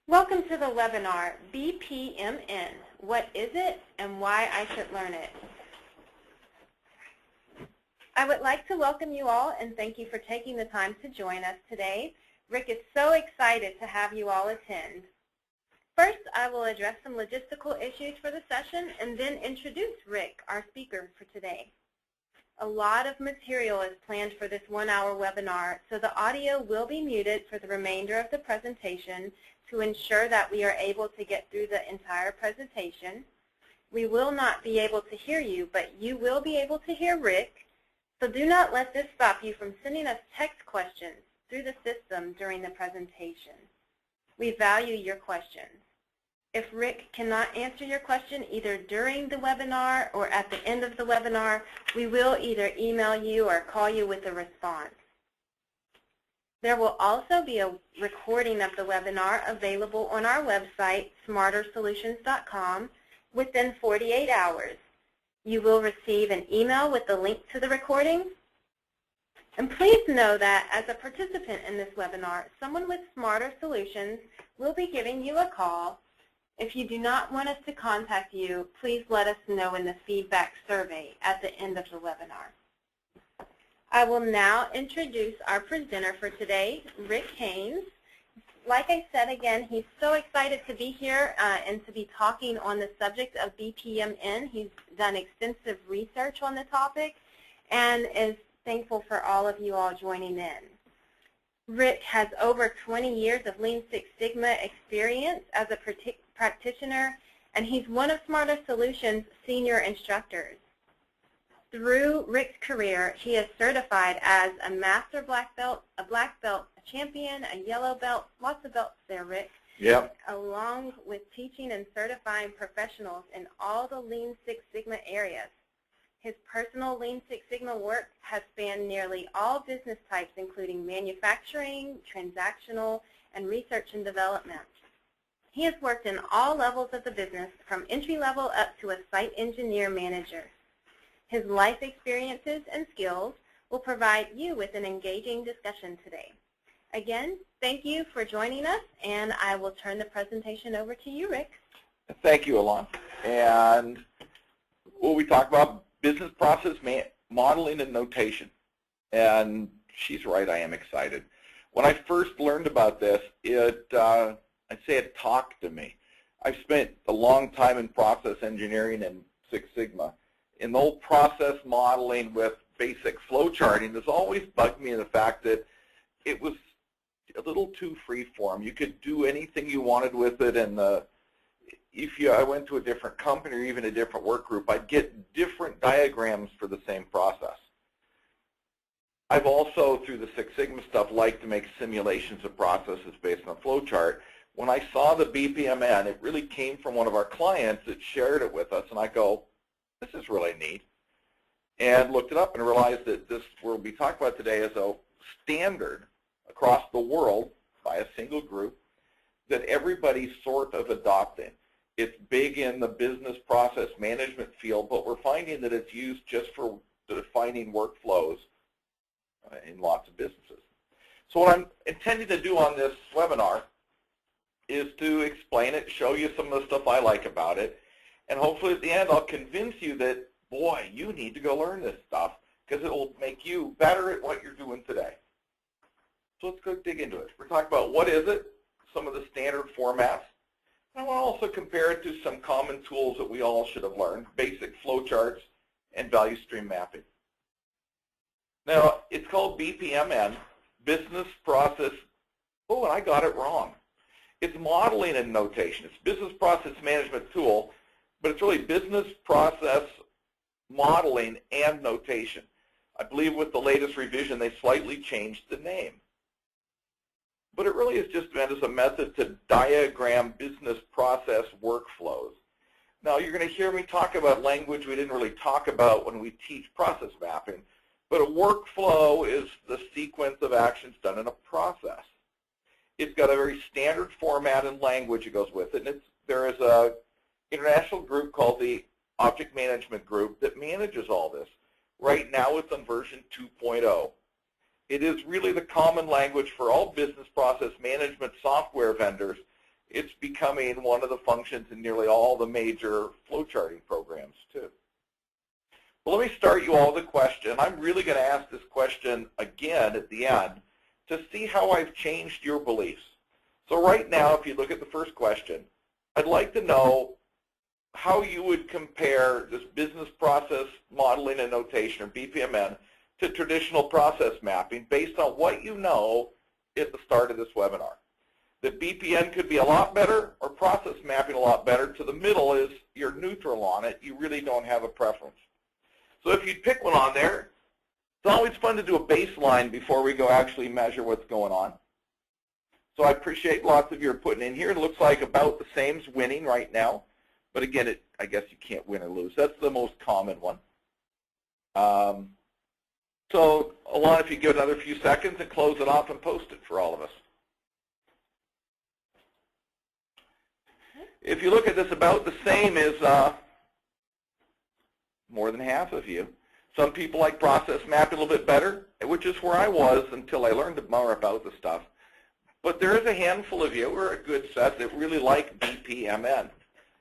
Welcome to the webinar, BPMN, What is it and why I should learn it? I would like to welcome you all and thank you for taking the time to join us today. Rick is so excited to have you all attend. First, I will address some logistical issues for the session and then introduce Rick, our speaker for today. A lot of material is planned for this one-hour webinar, so the audio will be muted for the remainder of the presentation to ensure that we are able to get through the entire presentation. We will not be able to hear you, but you will be able to hear Rick, so do not let this stop you from sending us text questions through the system during the presentation. We value your questions. If Rick cannot answer your question either during the webinar or at the end of the webinar, we will either email you or call you with a response. There will also be a recording of the webinar available on our website, smartersolutions.com, within 48 hours. You will receive an email with the link to the recording. And please know that as a participant in this webinar, someone with Smarter Solutions will be giving you a call. If you do not want us to contact you, please let us know in the feedback survey at the end of the webinar. I will now introduce our presenter for today, Rick Haynes. Like I said again, he's so excited to be here and to be talking on the subject of BPMN. He's done extensive research on the topic and is thankful for all of you all joining in. Rick has over 20 years of Lean Six Sigma experience as a practitioner, and he's one of Smarter Solutions' senior instructors. Through Rick's career, he is certified as a master black belt, a champion, a yellow belt, lots of belts there, Rick. Yep. Along with teaching and certifying professionals in all the Lean Six Sigma areas. His personal Lean Six Sigma work has spanned nearly all business types, including manufacturing, transactional, and research and development. He has worked in all levels of the business, from entry level up to a site engineer manager. His life experiences and skills will provide you with an engaging discussion today. Again, thank you for joining us, and I will turn the presentation over to you, Rick. Thank you, Alon. And what we talk about, business process modeling and notation. And she's right, I am excited. When I first learned about this, I'd say it talked to me. I've spent a long time in process engineering and Six Sigma. In the whole process modeling with basic flow charting has always bugged me in the fact that it was a little too free-form. You could do anything you wanted with it, and I went to a different company or even a different work group, I'd get different diagrams for the same process. I've also, through the Six Sigma stuff, liked to make simulations of processes based on a flow chart. When I saw the BPMN, it really came from one of our clients that shared it with us, and I go, this is really neat, and looked it up and realized that this we'll be talking about today is a standard across the world by a single group that everybody's sort of adopting. It's big in the business process management field, but we're finding that it's used just for defining workflows in lots of businesses. So what I'm intending to do on this webinar is to explain it, show you some of the stuff I like about it, and hopefully at the end I'll convince you that, boy, you need to go learn this stuff because it will make you better at what you're doing today. So let's go dig into it. We're talking about what is it, some of the standard formats. I want to also compare it to some common tools that we all should have learned, basic flowcharts and value stream mapping. Now, it's called BPMN, Business Process, oh, and I got it wrong. It's modeling and notation. It's business process management tool, but it's really business process modeling and notation. I believe with the latest revision, they slightly changed the name. But it really is just meant as a method to diagram business process workflows. Now, you're going to hear me talk about language we didn't really talk about when we teach process mapping, but a workflow is the sequence of actions done in a process. It's got a very standard format and language that goes with it, and there is an international group called the Object Management Group that manages all this. Right now, it's on version 2.0. It is really the common language for all business process management software vendors it's becoming one of the functions in nearly all the major flowcharting programs too. Well, let me start you all with a question. I'm really going to ask this question again at the end to see how I've changed your beliefs. So right now, if you look at the first question, I'd like to know how you would compare this business process modeling and notation, or BPMN, to traditional process mapping based on what you know at the start of this webinar. That BPN could be a lot better or process mapping a lot better. To the middle is you're neutral on it. You really don't have a preference. So if you'd pick one on there, it's always fun to do a baseline before we go actually measure what's going on. So I appreciate lots of your putting in here. It looks like about the same's winning right now. But again, I guess you can't win or lose. That's the most common one. So Alon, if you give another few seconds and close it off and post it for all of us. If you look at this, about the same is more than half of you. Some people like process mapping a little bit better, which is where I was until I learned more about the stuff. But there is a handful of you, or a good set, that really like BPMN.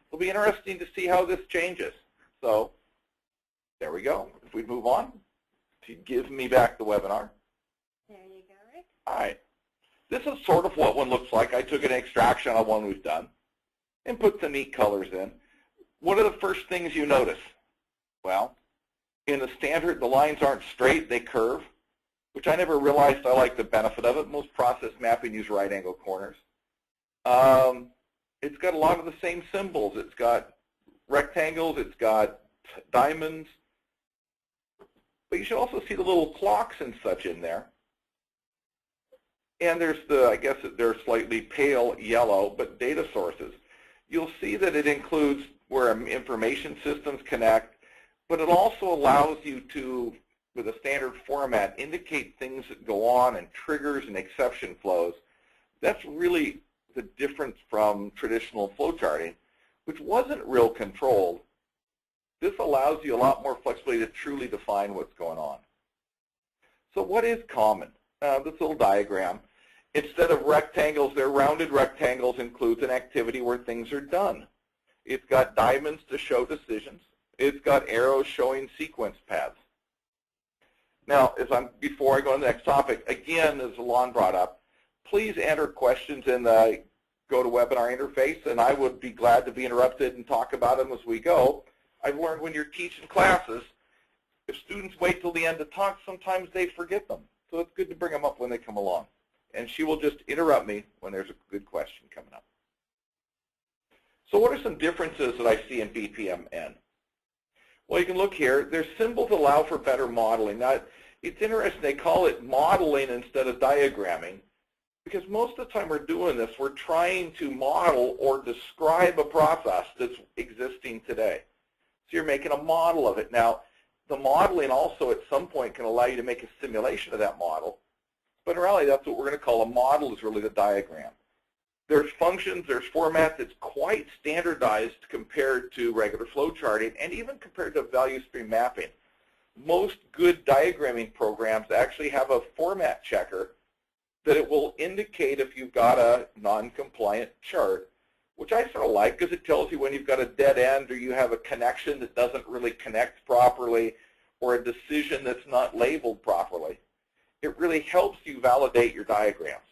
It'll be interesting to see how this changes. So there we go. If we move on, if you give me back the webinar. There you go, Rick. All right. This is sort of what one looks like. I took an extraction on one we've done and put some neat colors in. What are the first things you notice? Well, in the standard, the lines aren't straight, they curve, which I never realized I liked the benefit of it. Most process mapping use right angle corners. It's got a lot of the same symbols. It's got rectangles, it's got diamonds, but you should also see the little clocks and such in there. And there's the, I guess they're slightly pale yellow, but data sources. You'll see that it includes where information systems connect, but it also allows you to, with a standard format, indicate things that go on and triggers and exception flows. That's really the difference from traditional flowcharting, which wasn't real controlled. This allows you a lot more flexibility to truly define what's going on. So what is common? This little diagram. Instead of rectangles, they're rounded rectangles, includes an activity where things are done. It's got diamonds to show decisions. It's got arrows showing sequence paths. Now, before I go on to the next topic, again, as Alon brought up, please enter questions in the GoToWebinar interface, and I would be glad to be interrupted and talk about them as we go. I've learned when you're teaching classes, if students wait till the end to talk, sometimes they forget them. So it's good to bring them up when they come along. And she will just interrupt me when there's a good question coming up. So what are some differences that I see in BPMN? Well, you can look here. There's symbols that allow for better modeling. Now, it's interesting. They call it modeling instead of diagramming, because most of the time we're doing this, we're trying to model or describe a process that's existing today. So you're making a model of it. Now, the modeling also at some point can allow you to make a simulation of that model. But in reality, that's what we're going to call a model, is really the diagram. There's functions, there's formats that's quite standardized compared to regular flowcharting and even compared to value stream mapping. Most good diagramming programs actually have a format checker that it will indicate if you've got a non-compliant chart, which I sort of like because it tells you when you've got a dead end or you have a connection that doesn't really connect properly or a decision that's not labeled properly. It really helps you validate your diagrams.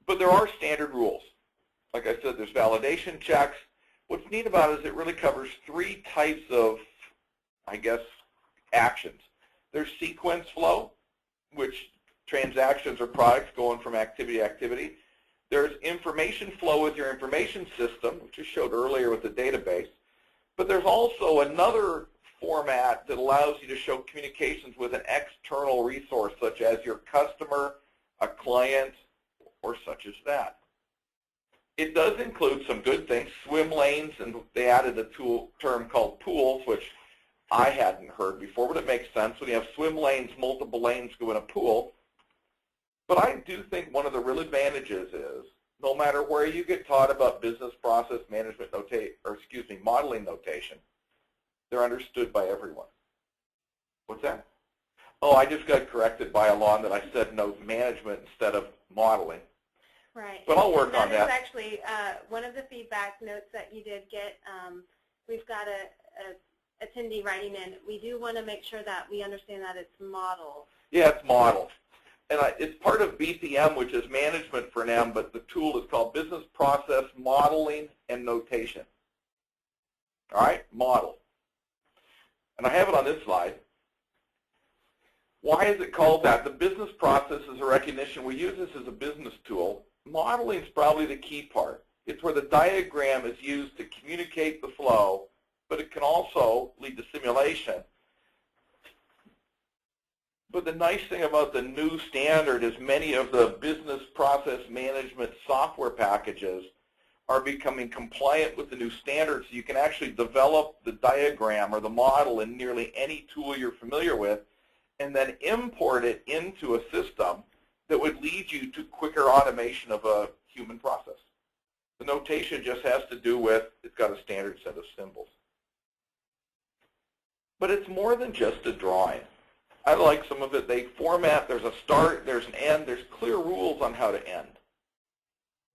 But there are standard rules. Like I said, there's validation checks. What's neat about it is it really covers 3 types of, I guess, actions. There's sequence flow, which transactions or products going from activity to activity. There's information flow with your information system, which I showed earlier with the database. But there's also another format that allows you to show communications with an external resource, such as your customer, a client, or such as that. It does include some good things, Swimlanes, and they added a term called pools, which I hadn't heard before, but it makes sense. When you have swim lanes, multiple lanes go in a pool. But I do think one of the real advantages is, no matter where you get taught about business process management modeling notation, they're understood by everyone. What's that? Oh, I just got corrected by Alon that I said note management instead of modeling. Right. But I'll work on that. That is actually one of the feedback notes that you did get. We've got a attendee writing in. We do want to make sure that we understand that it's model. Yeah, it's model. And it's part of BPM, which is management for an M, but the tool is called Business Process Modeling and Notation. All right, model. And I have it on this slide. Why is it called that? The business process is a recognition. We use this as a business tool. Modeling is probably the key part. It's where the diagram is used to communicate the flow, but it can also lead to simulation. But the nice thing about the new standard is many of the business process management software packages are becoming compliant with the new standards, so you can actually develop the diagram or the model in nearly any tool you're familiar with and then import it into a system that would lead you to quicker automation of a human process. The notation just has to do with, it's got a standard set of symbols. But it's more than just a drawing. I like some of it. They format, there's a start, there's an end, there's clear rules on how to end.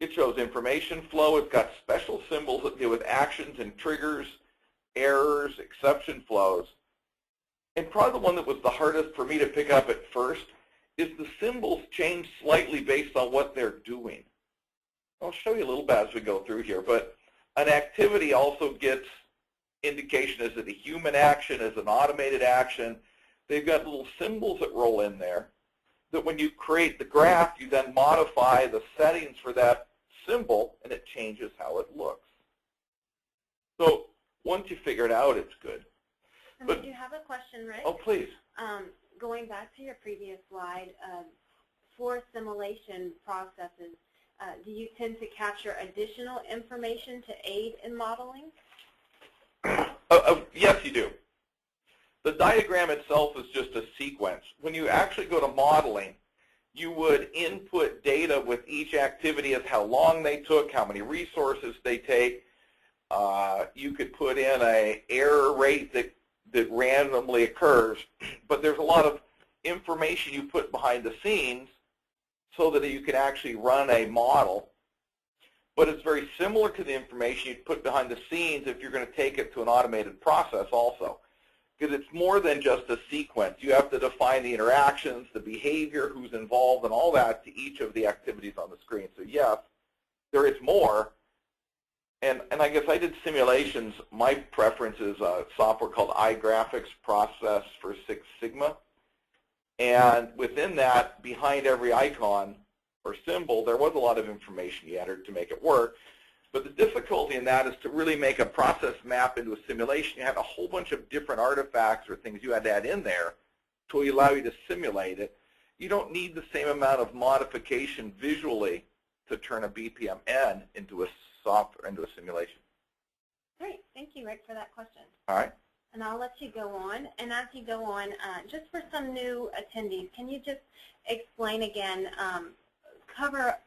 It shows information flow. It's got special symbols that deal with actions and triggers, errors, exception flows. And probably the one that was the hardest for me to pick up at first is the symbols change slightly based on what they're doing. I'll show you a little bit as we go through here, but an activity also gets indication, is it a human action, is it an automated action? They've got little symbols that roll in there that when you create the graph, you then modify the settings for that symbol, and it changes how it looks. So once you figure it out, it's good. But you have a question, Rick? Oh, please. Going back to your previous slide, for simulation processes, do you tend to capture additional information to aid in modeling? Yes, you do. The diagram itself is just a sequence. When you actually go to modeling, you would input data with each activity as how long they took, how many resources they take. You could put in an error rate that randomly occurs, but there's a lot of information you put behind the scenes so that you can actually run a model. But it's very similar to the information you'd put behind the scenes if you're going to take it to an automated process also. Because it's more than just a sequence. You have to define the interactions, the behavior, who's involved, and all that to each of the activities on the screen. So yes, there is more. And I guess I did simulations. My preference is a software called iGraphics Process for Six Sigma. And within that, behind every icon or symbol, there was a lot of information you entered to make it work. But the difficulty in that is to really make a process map into a simulation. You had a whole bunch of different artifacts or things you had to add in there to allow you to simulate it. You don't need the same amount of modification visually to turn a BPMN into a software, into a simulation. Great. Thank you, Rick, for that question. All right. And I'll let you go on. And as you go on, just for some new attendees, can you just explain again, cover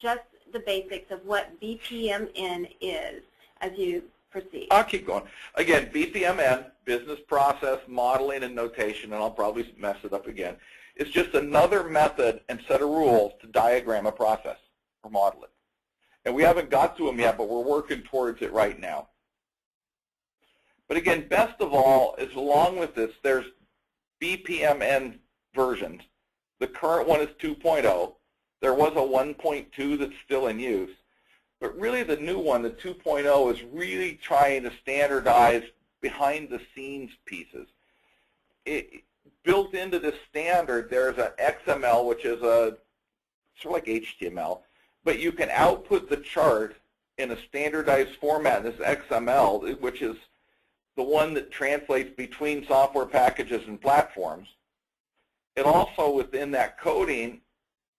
just the basics of what BPMN is as you proceed? I'll keep going. Again, BPMN, Business Process Modeling and Notation, and I'll probably mess it up again. It's just another method and set of rules to diagram a process or model it. And we haven't got to them yet, but we're working towards it right now. But again, best of all is along with this, there's BPMN versions. The current one is 2.0. There was a 1.2 that's still in use. But really the new one, the 2.0, is really trying to standardize behind-the-scenes pieces. Built into this standard, there's an XML, which is sort of like HTML. But you can output the chart in a standardized format in this XML, which is the one that translates between software packages and platforms. It also, within that coding,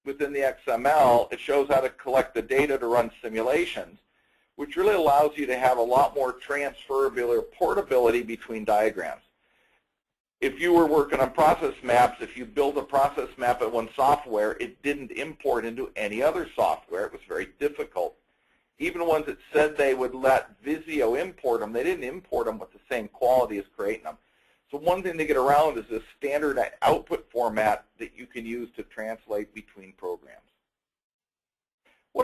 within the XML, it shows how to collect the data to run simulations, which really allows you to have a lot more transferability or portability between diagrams. If you were working on process maps, if you build a process map in one software, it didn't import into any other software. It was very difficult. Even ones that said they would let Visio import them, they didn't import them with the same quality as creating them. So one thing to get around is this standard output format that you can use to translate between programs. What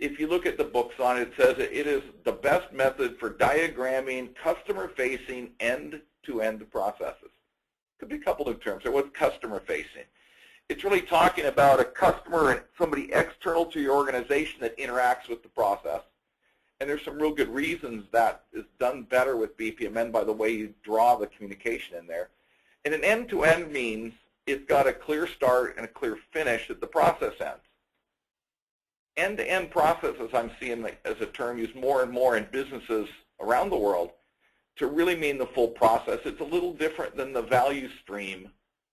if you look at the books on it, it says it is the best method for diagramming customer-facing end-to-end processes. Could be a couple of terms. What's customer-facing? It's really talking about a customer and somebody external to your organization that interacts with the process. And there's some real good reasons that is done better with BPMN by the way you draw the communication in there. And an end-to-end means it's got a clear start and a clear finish at the process ends. End-to-end processes I'm seeing as a term used more and more in businesses around the world to really mean the full process. It's a little different than the value stream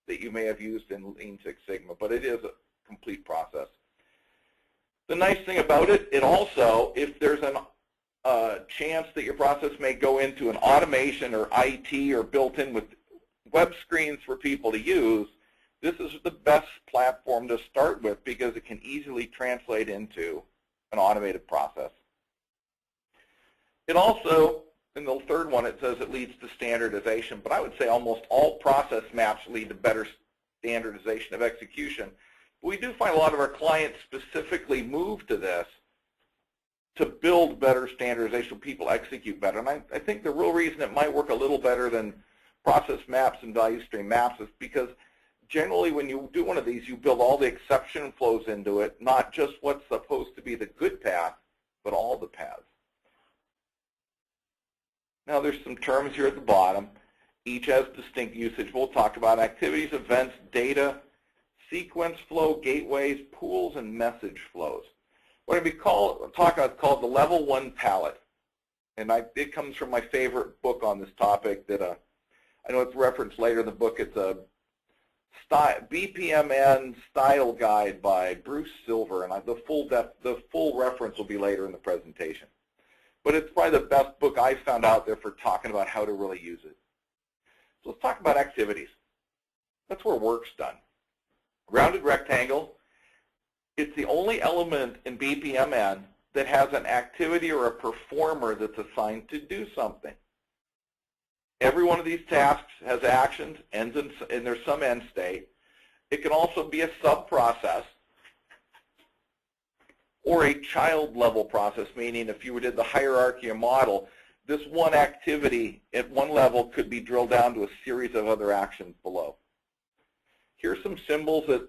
that you may have used in Lean Six Sigma, but it is a complete process. The nice thing about it, it also, if there's a chance that your process may go into an automation or IT or built in with web screens for people to use, this is the best platform to start with because it can easily translate into an automated process. It also, in the third one, it says it leads to standardization, but I would say almost all process maps lead to better standardization of execution. But we do find a lot of our clients specifically move to this to build better standardization, people execute better. And I think the real reason it might work a little better than process maps and value stream maps is because generally when you do one of these, you build all the exception flows into it, not just what's supposed to be the good path, but all the paths. Now there's some terms here at the bottom. Each has distinct usage. We'll talk about activities, events, data, sequence flow, gateways, pools, and message flows. What we talk about is called the Level 1 palette. And it comes from my favorite book on this topic that I know it's referenced later in the book. It's a BPMN Style Guide by Bruce Silver, and the full reference will be later in the presentation. But it's probably the best book I've found out there for talking about how to really use it. So let's talk about activities. That's where work's done. Rounded rectangle. It's the only element in BPMN that has an activity or a performer that's assigned to do something. Every one of these tasks has actions, ends in, and there's some end state. It can also be a sub-process or a child level process, meaning if you did the hierarchy or model, this one activity at one level could be drilled down to a series of other actions below. Here's some symbols that,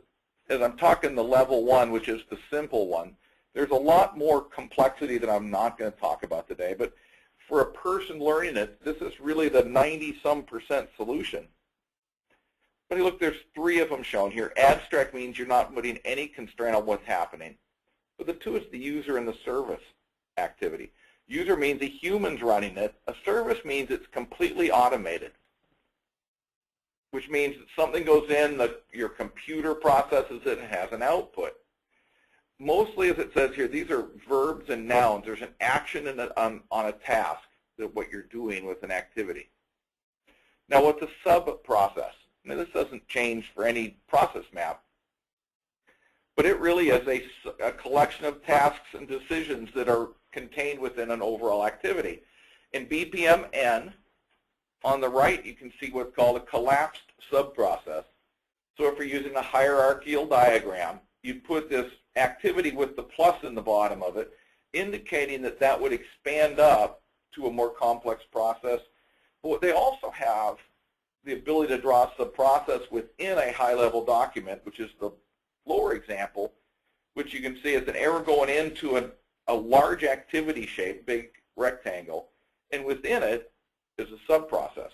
as I'm talking the level 1, which is the simple one, there's a lot more complexity that I'm not going to talk about today, but for a person learning it, this is really the 90-some% solution. But look, there's 3 of them shown here. Abstract means you're not putting any constraint on what's happening. But the 2 is the user and the service activity. User means a human's running it. A service means it's completely automated, which means that something goes in, your computer processes it and has an output. Mostly, as it says here, these are verbs and nouns. There's an action on a task, what you're doing with an activity. Now, what's a sub-process? Now, this doesn't change for any process map, but it really is a collection of tasks and decisions that are contained within an overall activity. In BPMN, on the right, you can see what's called a collapsed sub-process. So if you're using a hierarchical diagram, you put this activity with the plus in the bottom of it, indicating that that would expand up to a more complex process. But they also have the ability to draw a sub-process within a high-level document, which is the lower example, which you can see is an arrow going into a large activity shape, big rectangle, and within it is a sub-process.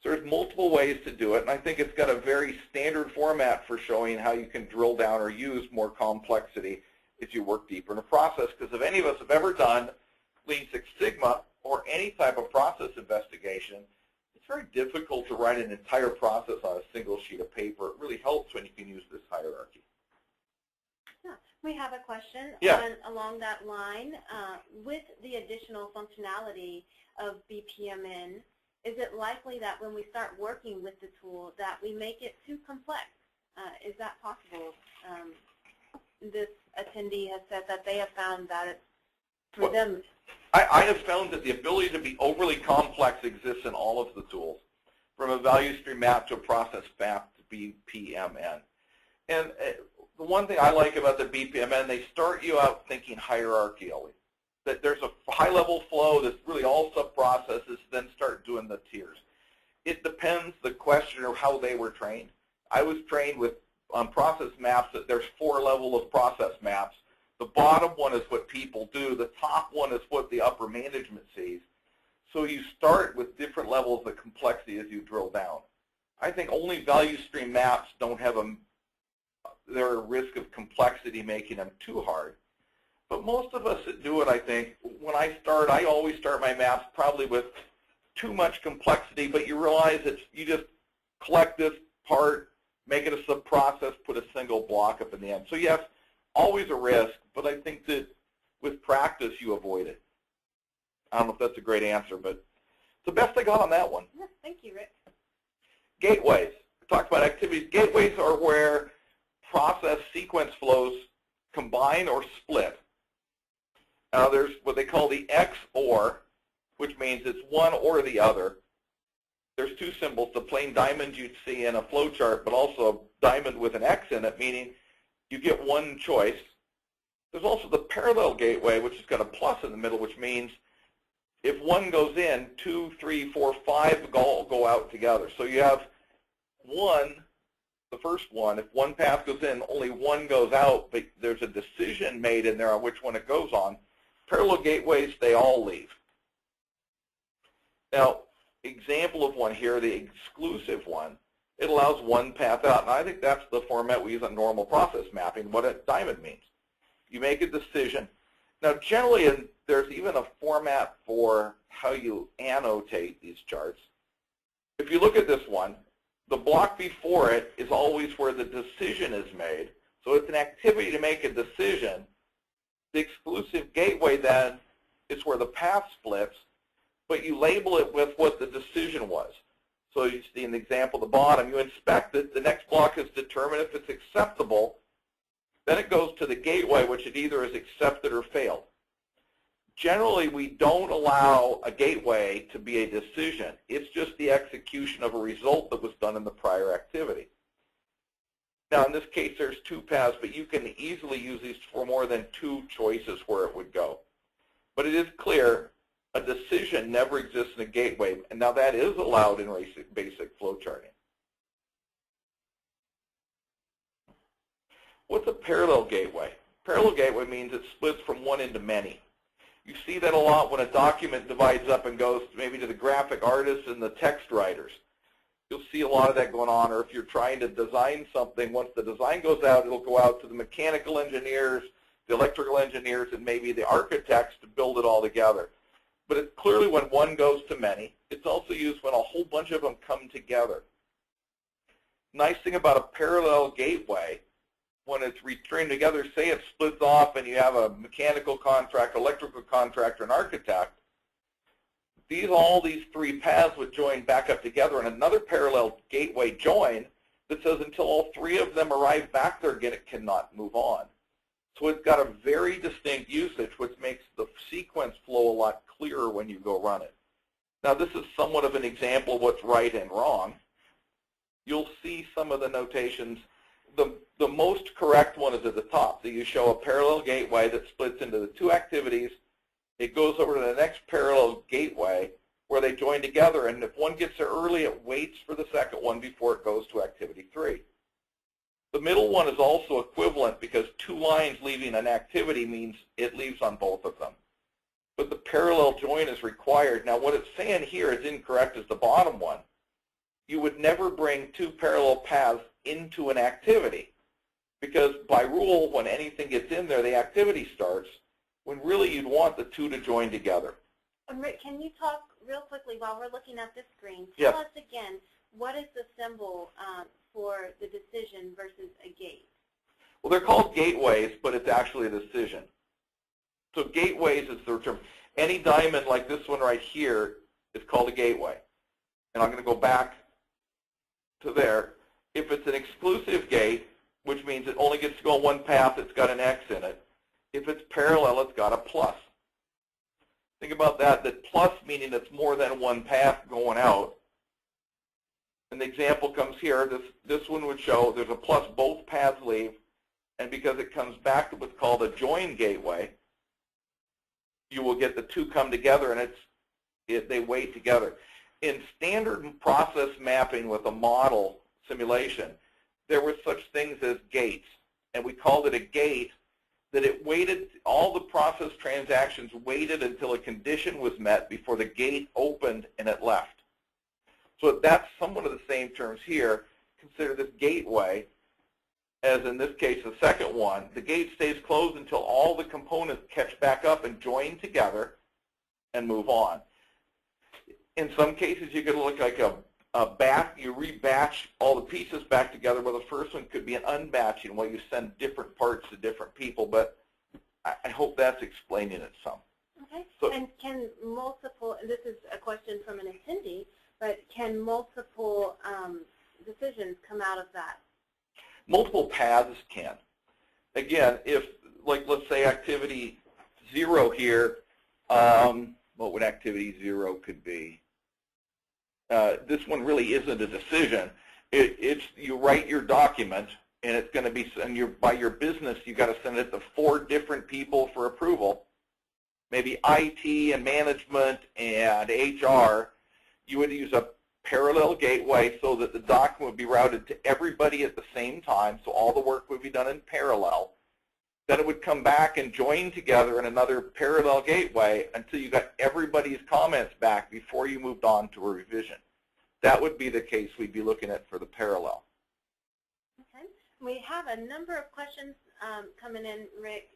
So there's multiple ways to do it, and I think it's got a very standard format for showing how you can drill down or use more complexity as you work deeper in a process, because if any of us have ever done Lean Six Sigma or any type of process investigation, it's very difficult to write an entire process on a single sheet of paper. It really helps when you can use this hierarchy. Yeah. We have a question along that line. With the additional functionality of BPMN, is it likely that when we start working with the tool that we make it too complex? Is that possible? This attendee has said that they have found that it's for them. I have found that the ability to be overly complex exists in all of the tools, from a value stream map to a process map to BPMN. And the one thing I like about the BPMN, they start you out thinking hierarchially. That there's a high-level flow that's really all subprocesses, then start doing the tiers. It depends the question or how they were trained. I was trained with on process maps that there's 4 levels of process maps. The bottom one is what people do. The top one is what the upper management sees. So you start with different levels of complexity as you drill down. I think only value stream maps don't have they're at risk of complexity making them too hard. But most of us that do it, I think, when I always start my maps probably with too much complexity, but you realize that you just collect this part, make it a sub-process, put a single block up in the end. So yes, always a risk, but I think that with practice you avoid it. I don't know if that's a great answer, but it's the best I got on that one. Yeah, thank you, Rick. Gateways. We talked about activities. Gateways are where process sequence flows combine or split. Now there's what they call the XOR, which means it's one or the other. There's 2 symbols, the plain diamond you'd see in a flow chart, but also a diamond with an X in it, meaning you get one choice. There's also the parallel gateway, which has got a plus in the middle, which means if one goes in, 2, 3, 4, 5 go out together. So you have one, the first one, if one path goes in, only one goes out, but there's a decision made in there on which one it goes on. Parallel gateways, they all leave. Now, example of one here, the exclusive one, it allows one path out. And I think that's the format we use on normal process mapping, what a diamond means. You make a decision. Now, generally, there's even a format for how you annotate these charts. If you look at this one, the block before it is always where the decision is made. So it's an activity to make a decision. The exclusive gateway, then, is where the path splits, but you label it with what the decision was. So you see in the example at the bottom, you inspect it. The next block is determine if it's acceptable. Then it goes to the gateway, which it either is accepted or failed. Generally, we don't allow a gateway to be a decision. It's just the execution of a result that was done in the prior activity. Now, in this case, there's 2 paths, but you can easily use these for more than 2 choices where it would go. But it is clear a decision never exists in a gateway, and now that is allowed in basic flow charting. What's a parallel gateway? Parallel gateway means it splits from one into many. You see that a lot when a document divides up and goes maybe to the graphic artists and the text writers. You'll see a lot of that going on, or if you're trying to design something, once the design goes out, it'll go out to the mechanical engineers, the electrical engineers, and maybe the architects to build it all together. But it's clearly when one goes to many. It's also used when a whole bunch of them come together. Nice thing about a parallel gateway, when it's returned together, say it splits off and you have a mechanical contractor, electrical contractor, and architect, all these 3 paths would join back up together in another parallel gateway join that says until all 3 of them arrive back there again, it cannot move on. So it's got a very distinct usage, which makes the sequence flow a lot clearer when you go run it. Now, this is somewhat of an example of what's right and wrong. You'll see some of the notations. The most correct one is at the top. So you show a parallel gateway that splits into the 2 activities. It goes over to the next parallel gateway where they join together, and if one gets there early, it waits for the second one before it goes to activity 3. The middle one is also equivalent because 2 lines leaving an activity means it leaves on both of them. But the parallel join is required. Now, what it's saying here is incorrect as the bottom one. You would never bring 2 parallel paths into an activity because by rule, when anything gets in there, the activity starts, when really you'd want the 2 to join together. Rick, can you talk real quickly while we're looking at this screen? Yes. Tell us again, what is the symbol for the decision versus a gate? Well, they're called gateways, but it's actually a decision. So gateways is the term. Any diamond like this one right here is called a gateway. And I'm going to go back to there. If it's an exclusive gate, which means it only gets to go on one path, it's got an X in it. If it's parallel, it's got a plus. Think about that plus meaning it's more than one path going out. And the example comes here. This one would show there's a plus, both paths leave, and because it comes back to what's called a join gateway, you will get the two come together, and they wait together. In standard process mapping with a model simulation, there were such things as gates, and we called it a gate that it waited, all the process transactions waited until a condition was met before the gate opened and it left. So that's somewhat of the same terms here. Consider this gateway, as in this case the second one. The gate stays closed until all the components catch back up and join together and move on. In some cases, you could look like a batch. You rebatch all the pieces back together, where the first one could be an unbatching, where you send different parts to different people. But I hope that's explaining it some. Okay. So, and can multiple, this is a question from an attendee, but can multiple decisions come out of that? Multiple paths can. Again, if, like, let's say activity 0 here, what would activity 0 could be? This one really isn't a decision. It's you write your document, and it's going to be, and by your business, you've got to send it to 4 different people for approval. Maybe IT and management and HR. You would use a parallel gateway so that the document would be routed to everybody at the same time, so all the work would be done in parallel. Then it would come back and join together in another parallel gateway until you got everybody's comments back before you moved on to a revision. That would be the case we'd be looking at for the parallel. Okay. We have a number of questions coming in, Rick.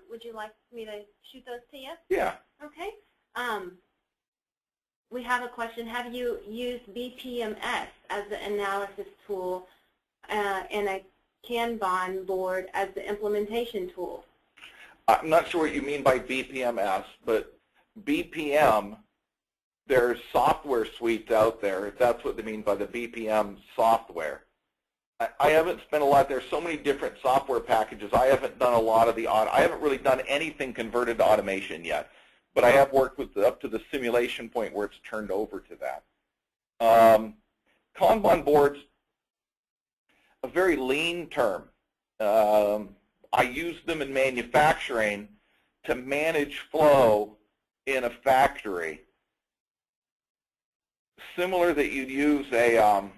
Would you like me to shoot those to you? Yeah. Okay. We have a question. Have you used BPMS as the analysis tool and a Kanban board as the implementation tool? I'm not sure what you mean by BPMS, but BPM, there's software suites out there, if that's what they mean by the BPM software. I haven't spent a lot. There's so many different software packages. I haven't done a lot of the, I haven't really done anything converted to automation yet, but I have worked with up to the simulation point where it's turned over to that. Kanban boards, a very lean term. I use them in manufacturing to manage flow in a factory. Similar that you'd use a,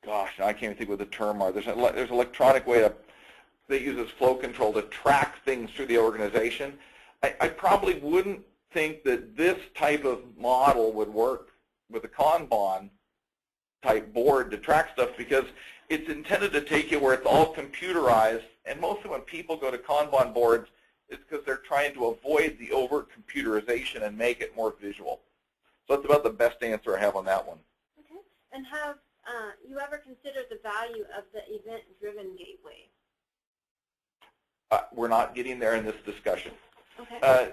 gosh, I can't even think what the term are. There's an electronic way that uses flow control to track things through the organization. I probably wouldn't think that this type of model would work with a Kanban type board to track stuff, because it's intended to take you where it's all computerized, and mostly when people go to Kanban boards, it's because they're trying to avoid the overt computerization and make it more visual. So that's about the best answer I have on that one. Okay. And have you ever considered the value of the event-driven gateway? We're not getting there in this discussion. Okay.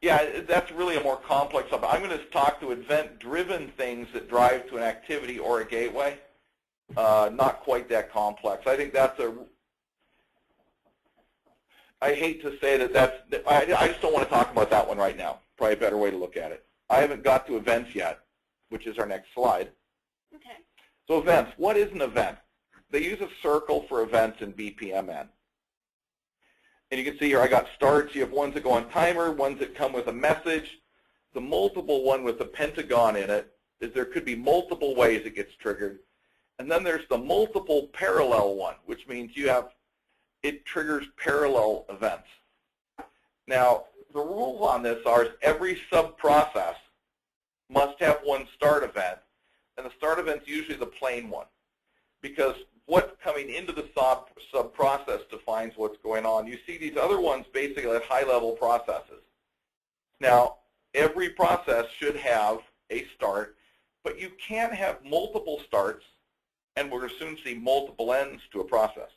Yeah, that's really a more complex topic. I'm going to talk to event-driven things that drive to an activity or a gateway. Not quite that complex. I think that's a, I hate to say that I just don't want to talk about that one right now. Probably a better way to look at it. I haven't got to events yet, which is our next slide. Okay. So events, what is an event? They use a circle for events in BPMN. And you can see here I got starts. You have ones that go on timer, ones that come with a message. The multiple one with the pentagon in it is there could be multiple ways it gets triggered. And then there's the multiple parallel one, which means you have, it triggers parallel events. Now, the rules on this are every sub-process must have one start event, and the start event's usually the plain one, because what's coming into the sub-process defines what's going on. You see these other ones basically at high-level processes. Now, every process should have a start, but you can have multiple starts, and we're going to soon see multiple ends to a process.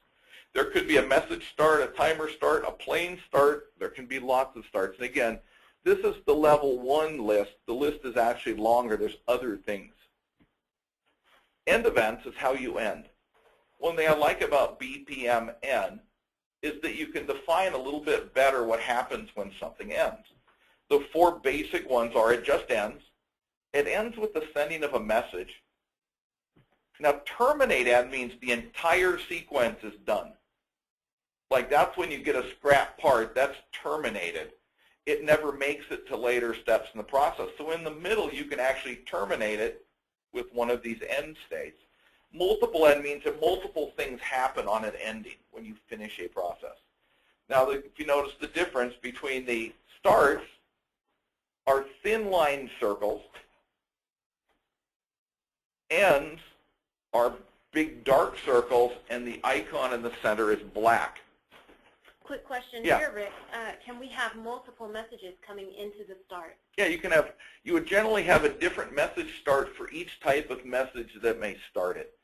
There could be a message start, a timer start, a plain start. There can be lots of starts. And again, this is the level 1 list. The list is actually longer. There's other things. End events is how you end. One thing I like about BPMN is that you can define a little bit better what happens when something ends. The 4 basic ones are it just ends. It ends with the sending of a message. Now, terminate end means the entire sequence is done. Like that's when you get a scrap part, that's terminated. It never makes it to later steps in the process. So in the middle, you can actually terminate it with one of these end states. Multiple end means that multiple things happen on an ending when you finish a process. Now, if you notice the difference between the starts are thin line circles, ends are big dark circles, and the icon in the center is black. Quick question Yeah. here, Rick. Can we have multiple messages coming into the start? Yeah, you would generally have a different message start for each type of message that may start it.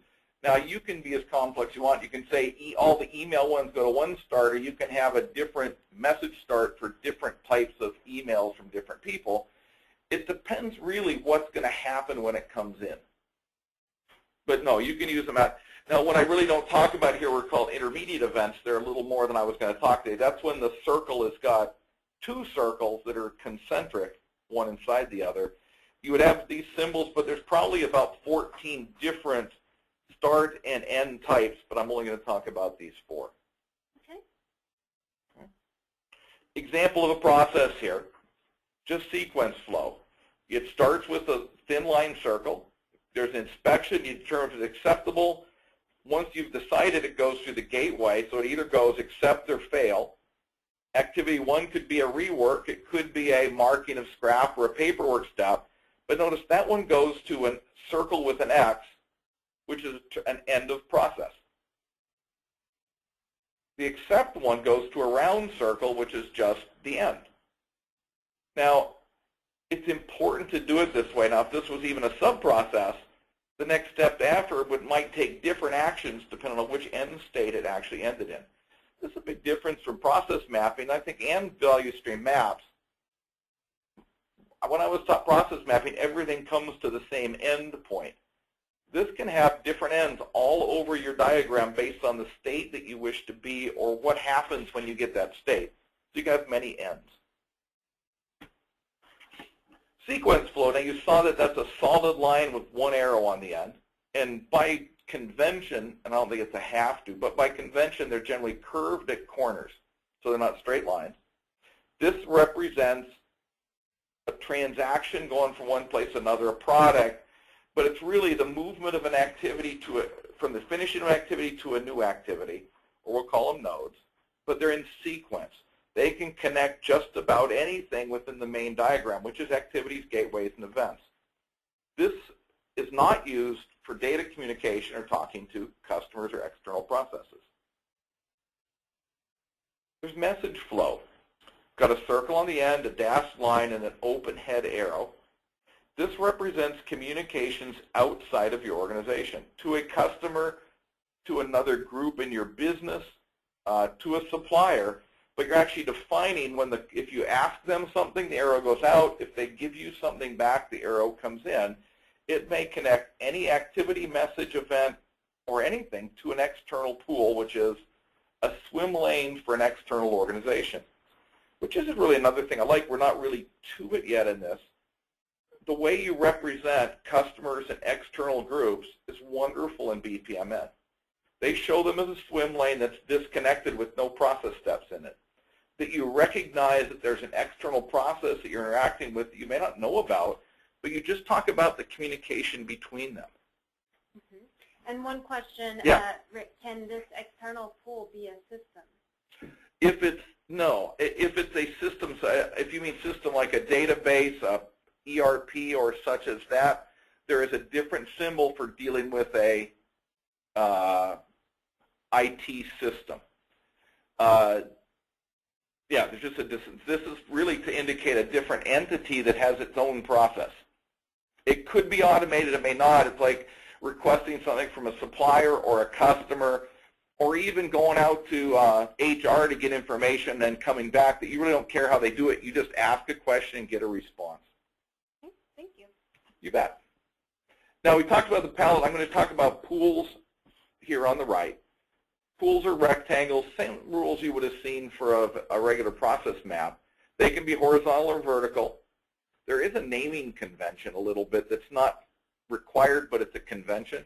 Now, you can be as complex as you want. You can say all the email ones go to one start, or you can have a different message start for different types of emails from different people. It depends really what's going to happen when it comes in. But no, you can use them at. Now, what I really don't talk about here were called intermediate events. They're a little more than I was going to talk today. That's when the circle has got two circles that are concentric, one inside the other. You would have these symbols, but there's probably about 14 different start and end types, but I'm only going to talk about these 4. Okay. Example of a process here, just sequence flow. It starts with a thin line circle. There's an inspection. You determine if it's acceptable. Once you've decided, it goes through the gateway, so it either goes accept or fail. Activity 1 could be a rework. It could be a marking of scrap or a paperwork step. But notice that one goes to a circle with an X, which is an end of process. The accept one goes to a round circle, which is just the end. Now, it's important to do it this way. Now, if this was even a sub-process, the next step after might take different actions depending on which end state it actually ended in. This is a big difference from process mapping, I think, and value stream maps. When I was taught process mapping, everything comes to the same end point. This can have different ends all over your diagram based on the state that you wish to be or what happens when you get that state. So you can have many ends. Sequence flow, now you saw that that's a solid line with one arrow on the end. And by convention, and I don't think it's a have to, but by convention they're generally curved at corners, so they're not straight lines. This represents a transaction going from one place to another, a product, but it's really the movement of an activity from the finishing of an activity to a new activity, or we'll call them nodes, but they're in sequence. They can connect just about anything within the main diagram, which is activities, gateways, and events. This is not used for data communication or talking to customers or external processes. There's message flow. Got a circle on the end, a dashed line, and an open head arrow. This represents communications outside of your organization, to a customer, to another group in your business, to a supplier. But you're actually defining if you ask them something, the arrow goes out. If they give you something back, the arrow comes in. It may connect any activity, message, event, or anything to an external pool, which is a swim lane for an external organization, which isn't really another thing I like. We're not really to it yet in this. The way you represent customers and external groups is wonderful in BPMN. They show them as a swim lane that's disconnected with no process steps in it. That you recognize that there's an external process that you're interacting with that you may not know about, but you just talk about the communication between them. Mm-hmm. And one question, Rick, can this external pool be a system? If it's a system, if you mean system like a database, a ERP or such as that, there is a different symbol for dealing with a IT system. Yeah, there's just a distance. This is really to indicate a different entity that has its own process. It could be automated, it may not. It's like requesting something from a supplier or a customer, or even going out to HR to get information and then coming back that you really don't care how they do it. You just ask a question and get a response. Okay, thank you. You bet. Now, we talked about the palette. I'm going to talk about pools here on the right. Pools are rectangles, same rules you would have seen for a regular process map. They can be horizontal or vertical. There is a naming convention a little bit that's not required, but it's a convention.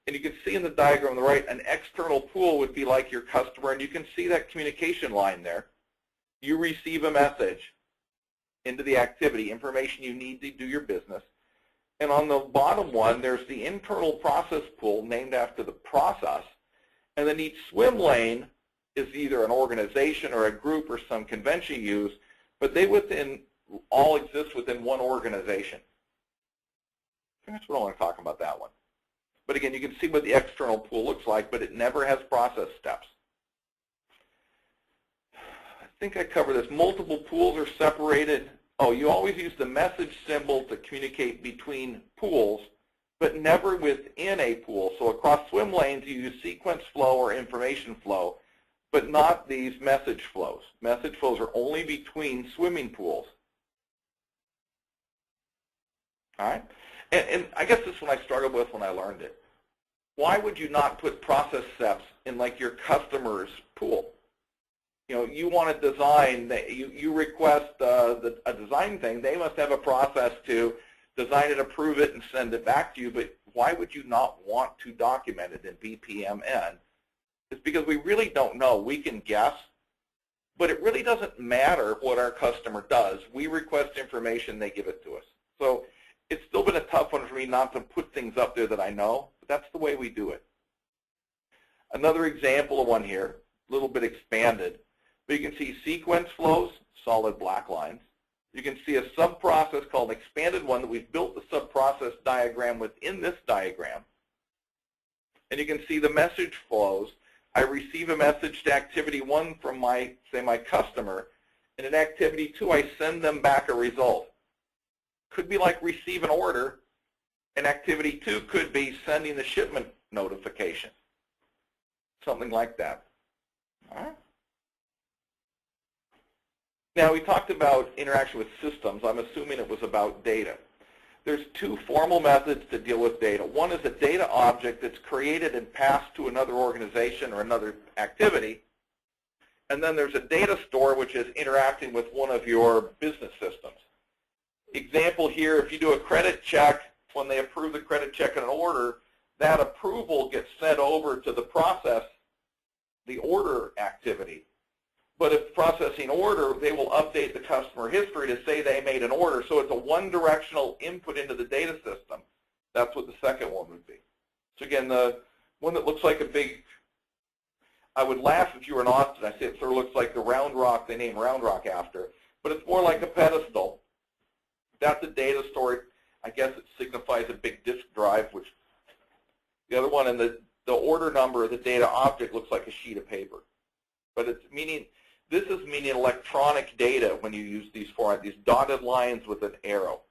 And you can see in the diagram on the right, an external pool would be like your customer, and you can see that communication line there. You receive a message into the activity, information you need to do your business. And on the bottom one, there's the internal process pool named after the process. And then each swim lane is either an organization or a group or some convention you use, but they all exist within one organization. That's what I want to talk about that one. But again, you can see what the external pool looks like, but it never has process steps. I think I covered this. Multiple pools are separated. Oh, you always use the message symbol to communicate between pools, but never within a pool. So across swim lanes, you use sequence flow or information flow, but not these message flows. Message flows are only between swimming pools. All right? And I guess this is what I struggled with when I learned it. Why would you not put process steps in like your customer's pool? You know, you want to design, you request a design thing, they must have a process to design it, approve it, and send it back to you, but why would you not want to document it in BPMN? It's because we really don't know. We can guess, but it really doesn't matter what our customer does. We request information, they give it to us. So it's still been a tough one for me not to put things up there that I know, but that's the way we do it. Another example of one here, a little bit expanded, but you can see sequence flows, solid black lines. You can see a sub-process called an expanded one that we've built the sub-process diagram within this diagram. And you can see the message flows. I receive a message to activity 1 from my customer, and in activity 2 I send them back a result. Could be like receive an order, and activity 2 could be sending the shipment notification. Something like that. All right. Now, we talked about interaction with systems. I'm assuming it was about data. There's 2 formal methods to deal with data. One is a data object that's created and passed to another organization or another activity. And then there's a data store, which is interacting with one of your business systems. Example here, if you do a credit check, when they approve the credit check in an order, that approval gets sent over to the process, the order activity. But if processing order, they will update the customer history to say they made an order. So it's a one-directional input into the data system. That's what the second one would be. So again, the one that looks like a big, I would laugh if you were in Austin. I say it sort of looks like the Round Rock they named Round Rock after. But it's more like a pedestal. That's a data store. I guess it signifies a big disk drive, which the other one, and the order number of the data object looks like a sheet of paper. But it's meaning, this is meaning electronic data when you use these these dotted lines with an arrow.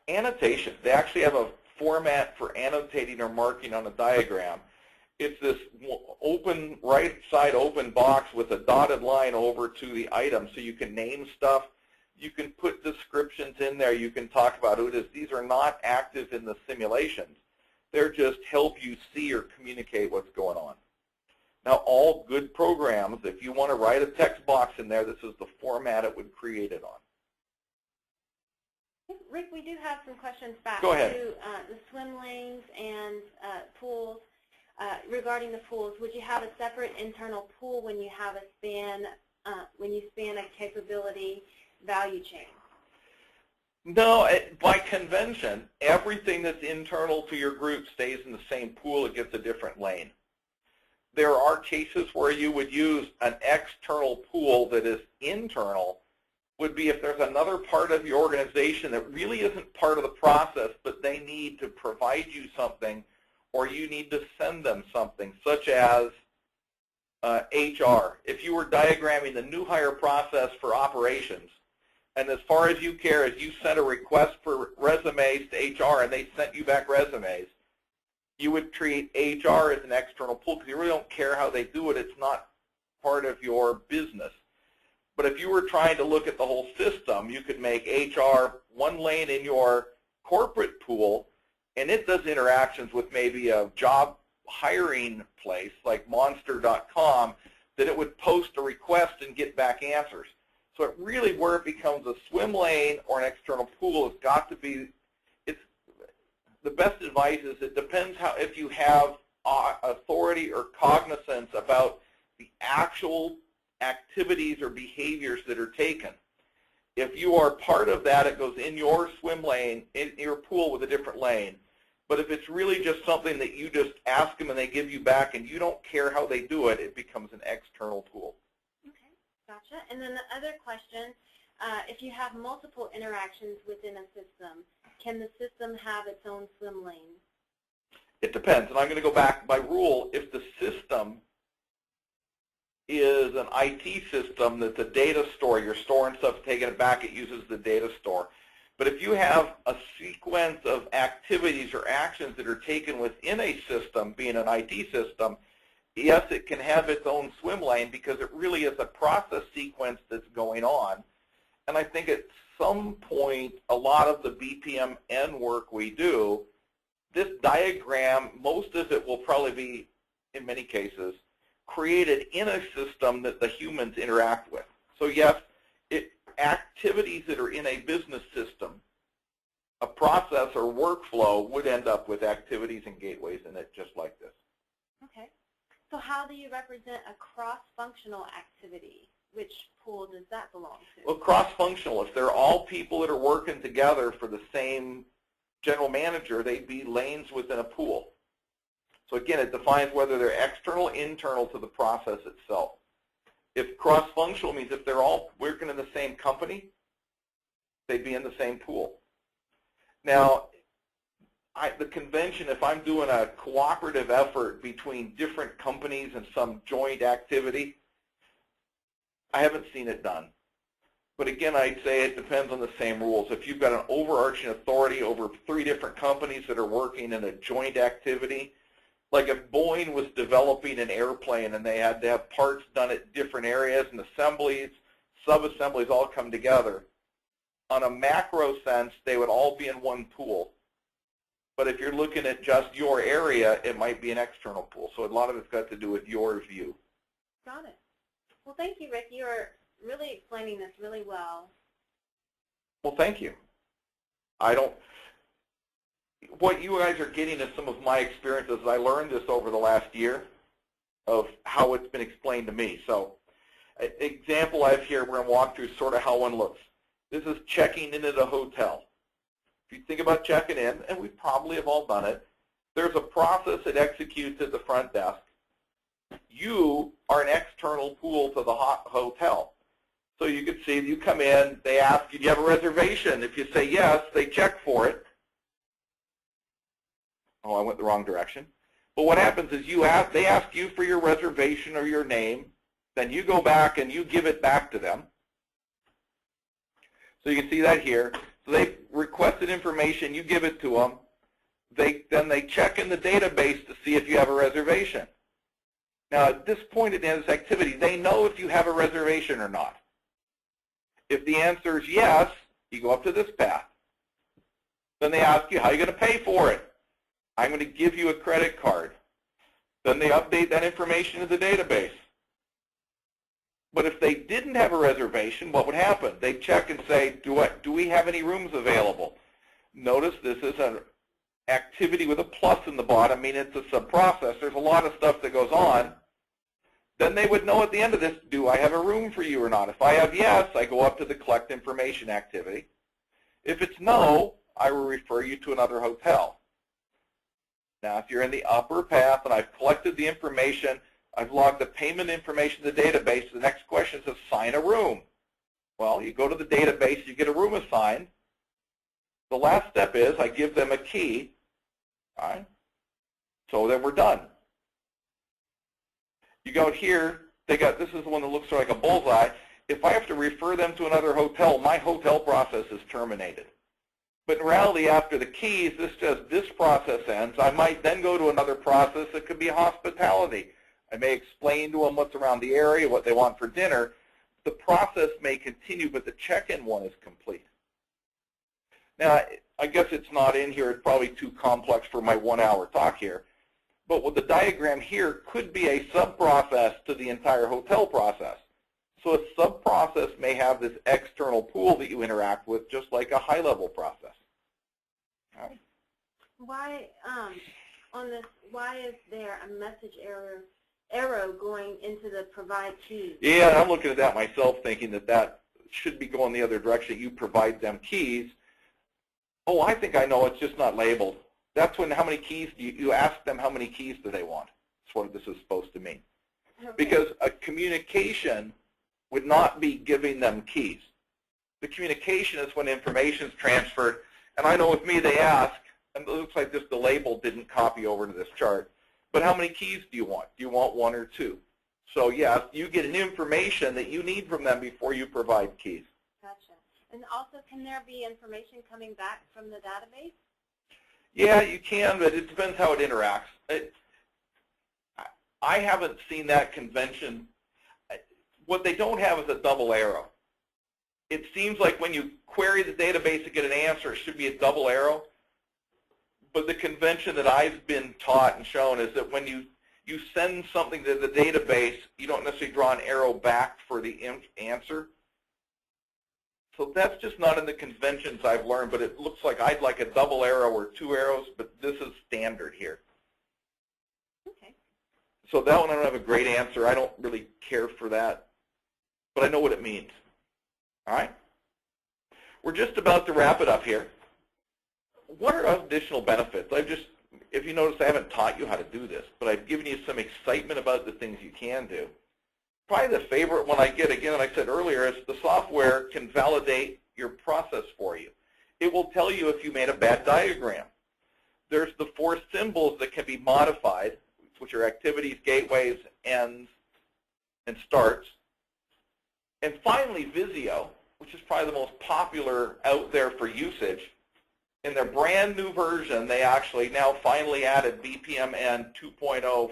Annotation. They actually have a format for annotating or marking on a diagram. It's this open, right side open box with a dotted line over to the item, so you can name stuff. You can put descriptions in there. You can talk about who it is. These are not active in the simulations. They're just help you see or communicate what's going on. Now, all good programs, if you want to write a text box in there, this is the format it would create it on. Rick, we do have some questions back Go ahead. to the swim lanes and pools. Regarding the pools, would you have a separate internal pool when you have a span, when you span a capability value chain? No, by convention, everything that's internal to your group stays in the same pool. It gets a different lane. There are cases where you would use an external pool that is internal, would be if there's another part of your organization that really isn't part of the process, but they need to provide you something, or you need to send them something, such as HR. If you were diagramming the new hire process for operations, and as far as you care, as you sent a request for resumes to HR and they sent you back resumes, you would treat HR as an external pool because you really don't care how they do it. It's not part of your business. But if you were trying to look at the whole system, you could make HR one lane in your corporate pool, and it does interactions with maybe a job hiring place like monster.com that it would post a request and get back answers. So it really, where it becomes a swim lane or an external pool, it's got to be, the best advice is it depends if you have authority or cognizance about the actual activities or behaviors that are taken. If you are part of that, it goes in your swim lane, in your pool with a different lane. But if it's really just something that you just ask them and they give you back and you don't care how they do it, it becomes an external tool. Okay, gotcha. And then the other question, if you have multiple interactions within a system, can the system have its own swim lane? It depends. And I'm going to go back by rule. If the system is an IT system that's a data store, you're storing stuff, taking it back, it uses the data store. But if you have a sequence of activities or actions that are taken within a system, being an IT system, yes, it can have its own swim lane because it really is a process sequence that's going on. And I think at some point, a lot of the BPMN work we do, this diagram, most of it will probably be, in many cases, created in a system that the humans interact with. So yes, activities that are in a business system, a process or workflow would end up with activities and gateways in it just like this. Okay. So how do you represent a cross-functional activity? Which pool does that belong to? Well, cross-functional, if they're all people that are working together for the same general manager, they'd be lanes within a pool. So again, it defines whether they're external, internal to the process itself. If cross-functional means if they're all working in the same company, they'd be in the same pool. Now, the convention, if I'm doing a cooperative effort between different companies and some joint activity, I haven't seen it done. But again, I'd say it depends on the same rules. If you've got an overarching authority over 3 different companies that are working in a joint activity, like if Boeing was developing an airplane and they had to have parts done at different areas and assemblies, sub-assemblies all come together, on a macro sense, they would all be in one pool. But if you're looking at just your area, it might be an external pool. So a lot of it's got to do with your view. Got it. Well, thank you, Rick. You are really explaining this really well. Well, thank you. What you guys are getting is some of my experiences. I learned this over the last year of how it's been explained to me. So an example I have here, we're going to walk through sort of how one looks. This is checking in at a hotel. If you think about checking in, and we probably have all done it, there's a process that executes at the front desk. You are an external pool to the hotel. So you can see you come in, they ask you, do you have a reservation? If you say yes, they check for it. Oh, I went the wrong direction. But what happens is they ask you for your reservation or your name, then you go back and you give it back to them. So you can see that here. So they've requested information, you give it to them. Then they check in the database to see if you have a reservation. Now, at this point in this activity, they know if you have a reservation or not. If the answer is yes, you go up to this path. Then they ask you, how are you going to pay for it? I'm going to give you a credit card. Then they update that information in the database. But if they didn't have a reservation, what would happen? They'd check and say, do we have any rooms available? Notice this is an activity with a plus in the bottom, meaning it's a sub-process. There's a lot of stuff that goes on. Then they would know at the end of this, do I have a room for you or not? If I have yes, I go up to the collect information activity. If it's no, I will refer you to another hotel. Now, if you're in the upper path and I've collected the information, I've logged the payment information in the database, the next question is assign a room. Well, you go to the database, you get a room assigned. The last step is I give them a key. All right? So then we're done. You go here, this is the one that looks like a bullseye. If I have to refer them to another hotel, my hotel process is terminated. But in reality, after the keys, this process ends. I might then go to another process that could be hospitality. I may explain to them what's around the area, what they want for dinner. The process may continue, but the check-in one is complete. Now, I guess it's not in here. It's probably too complex for my 1-hour talk here. But with the diagram here could be a sub-process to the entire hotel process. So a sub-process may have this external pool that you interact with, just like a high-level process. All right. Why on this? Why is there a message arrow going into the provide keys? Yeah, I'm looking at that myself, thinking that that should be going the other direction. You provide them keys. Oh, I think I know. It's just not labeled. That's when how many keys do you ask them how many keys do they want. That's what this is supposed to mean. Okay. Because a communication would not be giving them keys. The communication is when information is transferred. And I know with me they ask, and it looks like just the label didn't copy over to this chart, but how many keys do you want? Do you want 1 or 2? So yes, you get an information that you need from them before you provide keys. Gotcha. And also, can there be information coming back from the database? Yeah, you can, but it depends how it interacts. I haven't seen that convention. What they don't have is a double arrow. It seems like when you query the database to get an answer, it should be a double arrow. But the convention that I've been taught and shown is that when you send something to the database, you don't necessarily draw an arrow back for the answer. So that's just not in the conventions I've learned, but it looks like I'd like a double arrow or 2 arrows, but this is standard here. Okay. So that one I don't have a great answer. I don't really care for that, but I know what it means. All right? We're just about to wrap it up here. What are additional benefits? If you notice, I haven't taught you how to do this, but I've given you some excitement about the things you can do. Probably the favorite one I get, again, I said earlier, is the software can validate your process for you. It will tell you if you made a bad diagram. There's the 4 symbols that can be modified, which are activities, gateways, ends, and starts. And finally, Visio, which is probably the most popular out there for usage. In their brand new version, they actually now finally added BPMN 2.0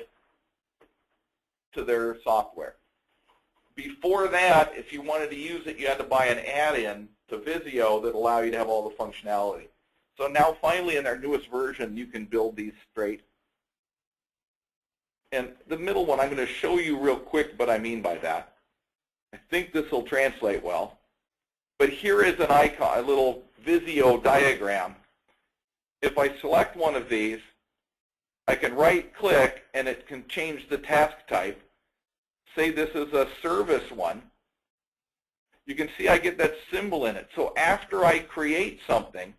to their software. Before that, if you wanted to use it, you had to buy an add-in to Visio that allowed you to have all the functionality. So now finally in their newest version, you can build these straight. And the middle one, I'm going to show you real quick what I mean by that. I think this will translate well. But here is an icon, a little Visio diagram. If I select one of these, I can right-click and it can change the task type. Say this is a service one. You can see I get that symbol in it. So after I create something,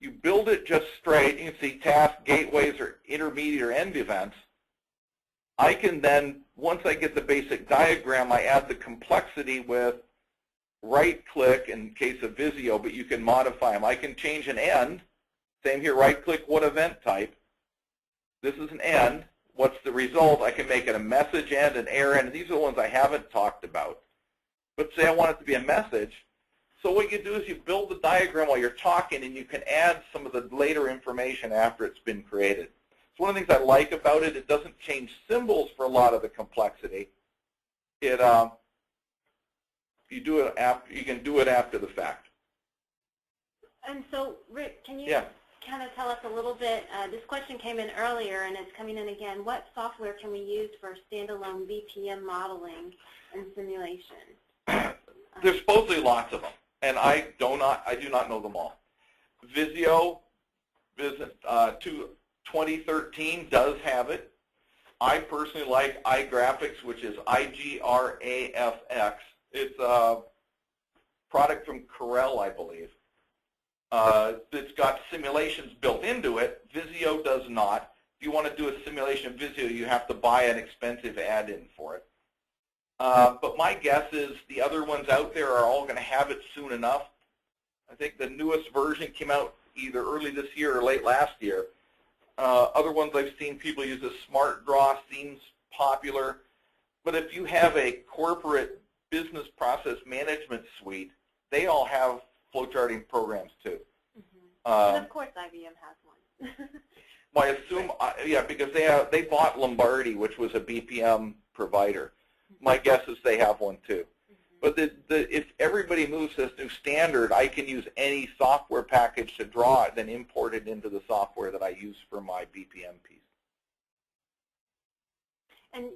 you build it just straight. You can see task, gateways, or intermediate or end events. I can then, once I get the basic diagram, I add the complexity with right-click in case of Visio, but you can modify them. I can change an end. Same here, right-click, what event type. This is an end. What's the result? I can make it a message end, an error end. These are the ones I haven't talked about. But say I want it to be a message. So what you do is you build the diagram while you're talking, and you can add some of the later information after it's been created. It's one of the things I like about it. It doesn't change symbols for a lot of the complexity. You can do it after the fact. And so, Rick, can you Yeah. kind of tell us a little bit? This question came in earlier, and it's coming in again. What software can we use for standalone BPM modeling and simulation? There's supposedly lots of them, and I do not know them all. Visio 2013 does have it. I personally like iGraphics, which is IGRAFX. It's a product from Corel, I believe. It's got simulations built into it. Visio does not. If you want to do a simulation of Visio, you have to buy an expensive add-in for it. But my guess is the other ones out there are all going to have it soon enough. I think the newest version came out either early this year or late last year. Other ones I've seen people use, Smart Draw seems popular. But if you have a corporate business process management suite, they all have flowcharting programs too. And of course IBM has one. Well, I assume, yeah, because they bought Lombardi, which was a BPM provider. My guess is they have one too. But if everybody moves this new standard, I can use any software package to draw it, then import it into the software that I use for my BPM piece. And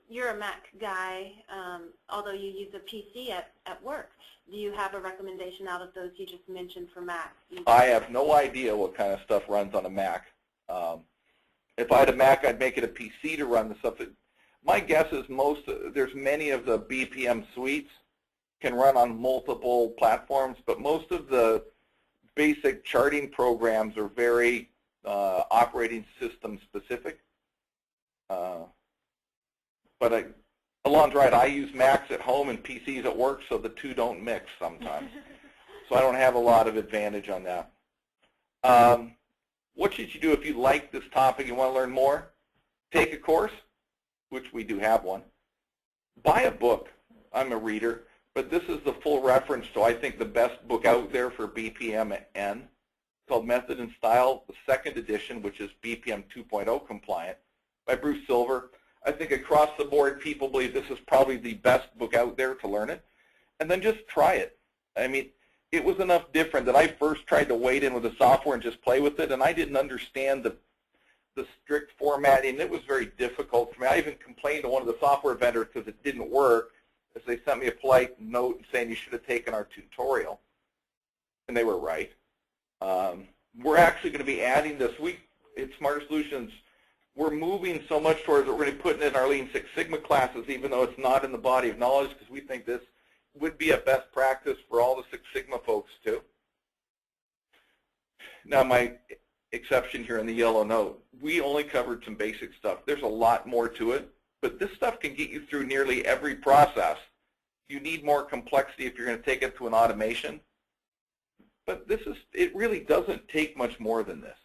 you're a Mac guy, although you use a PC at work. Do you have a recommendation out of those you just mentioned for Mac? I have no idea what kind of stuff runs on a Mac. If I had a Mac, I'd make it a PC to run the stuff. My guess is there's many of the BPM suites can run on multiple platforms, but most of the basic charting programs are very operating system specific. But Alon's right, I use Macs at home and PCs at work, so the two don't mix sometimes. So I don't have a lot of advantage on that. What should you do if you like this topic and want to learn more? Take a course, which we do have one. Buy a book. I'm a reader, but this is the full reference to, I think, the best book out there for BPMN. It's called Method and Style, the second edition, which is BPM 2.0 compliant, by Bruce Silver. I think across the board, people believe this is probably the best book out there to learn it. And then just try it. I mean, it was enough different that I first tried to wade in with the software and just play with it, and I didn't understand the strict formatting. It was very difficult for me. I even complained to one of the software vendors because it didn't work, as they sent me a polite note saying you should have taken our tutorial. And they were right. We're actually going to be adding this week at Smarter Solutions. We're moving so much towards it, we're going to be putting it in our Lean Six Sigma classes, even though it's not in the body of knowledge, because we think this would be a best practice for all the Six Sigma folks too. Now, my exception here in the yellow note, we only covered some basic stuff. There's a lot more to it, but this stuff can get you through nearly every process. You need more complexity if you're going to take it to an automation, but it really doesn't take much more than this.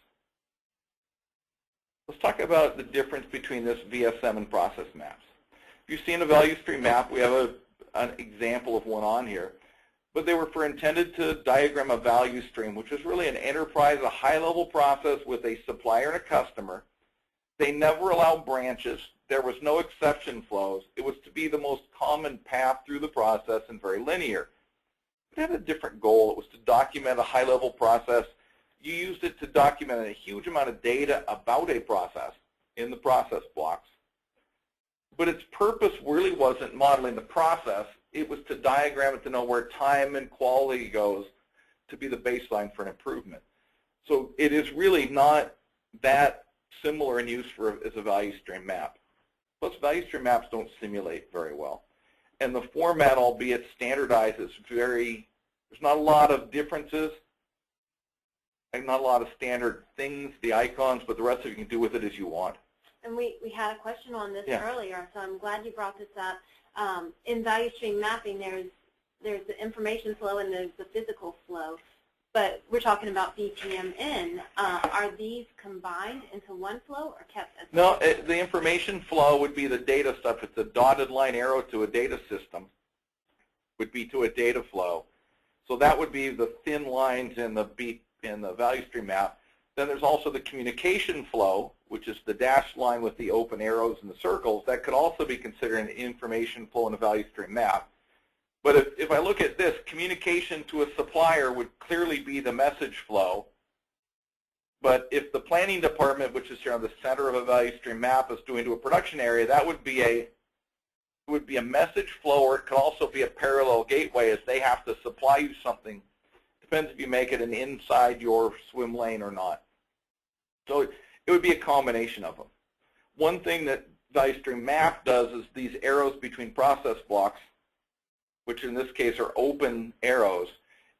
Let's talk about the difference between this VSM and process maps. If you've seen a value stream map, we have an example of one on here. But they were intended to diagram a value stream, which is really an enterprise, a high-level process with a supplier and a customer. They never allowed branches. There was no exception flows. It was to be the most common path through the process and very linear. It had a different goal. It was to document a high-level process. You used it to document a huge amount of data about a process in the process blocks. But its purpose really wasn't modeling the process. It was to diagram it to know where time and quality goes to be the baseline for an improvement. So it is really not that similar in use as a value stream map. Plus, value stream maps don't simulate very well. And the format, albeit standardized, is there's not a lot of differences. Not a lot of standard things, the icons, but the rest of it you can do with it as you want. And we had a question on this earlier, so I'm glad you brought this up. In value stream mapping, there's the information flow and there's the physical flow. But we're talking about BPMN. Are these combined into one flow or kept as No, the information flow would be the data stuff. It's a dotted line arrow to a data system, would be to a data flow. So that would be the thin lines in the value stream map. Then there's also the communication flow, which is the dashed line with the open arrows and the circles. That could also be considered an information flow in a value stream map. But if I look at this, communication to a supplier would clearly be the message flow. But if the planning department, which is here on the center of a value stream map, is doing to a production area, that would be a message flow, or it could also be a parallel gateway as they have to supply you something. Depends if you make it an inside your swim lane or not. So it would be a combination of them. One thing that value stream map does is these arrows between process blocks, which in this case are open arrows,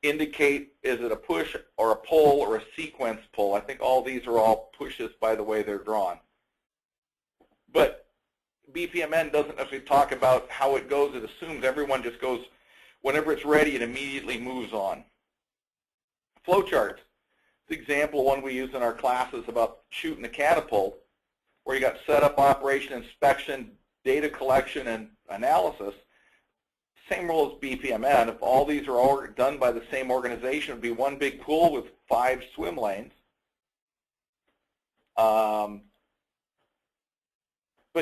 indicate is it a push or a pull or a sequence pull. I think all these are all pushes by the way they're drawn. But BPMN doesn't necessarily talk about how it goes. It assumes everyone just goes, whenever it's ready, it immediately moves on. Flowcharts. The example one we use in our classes about shooting a catapult, where you got setup, operation, inspection, data collection, and analysis. Same rule as BPMN. If all these are all done by the same organization, it would be one big pool with 5 swim lanes. But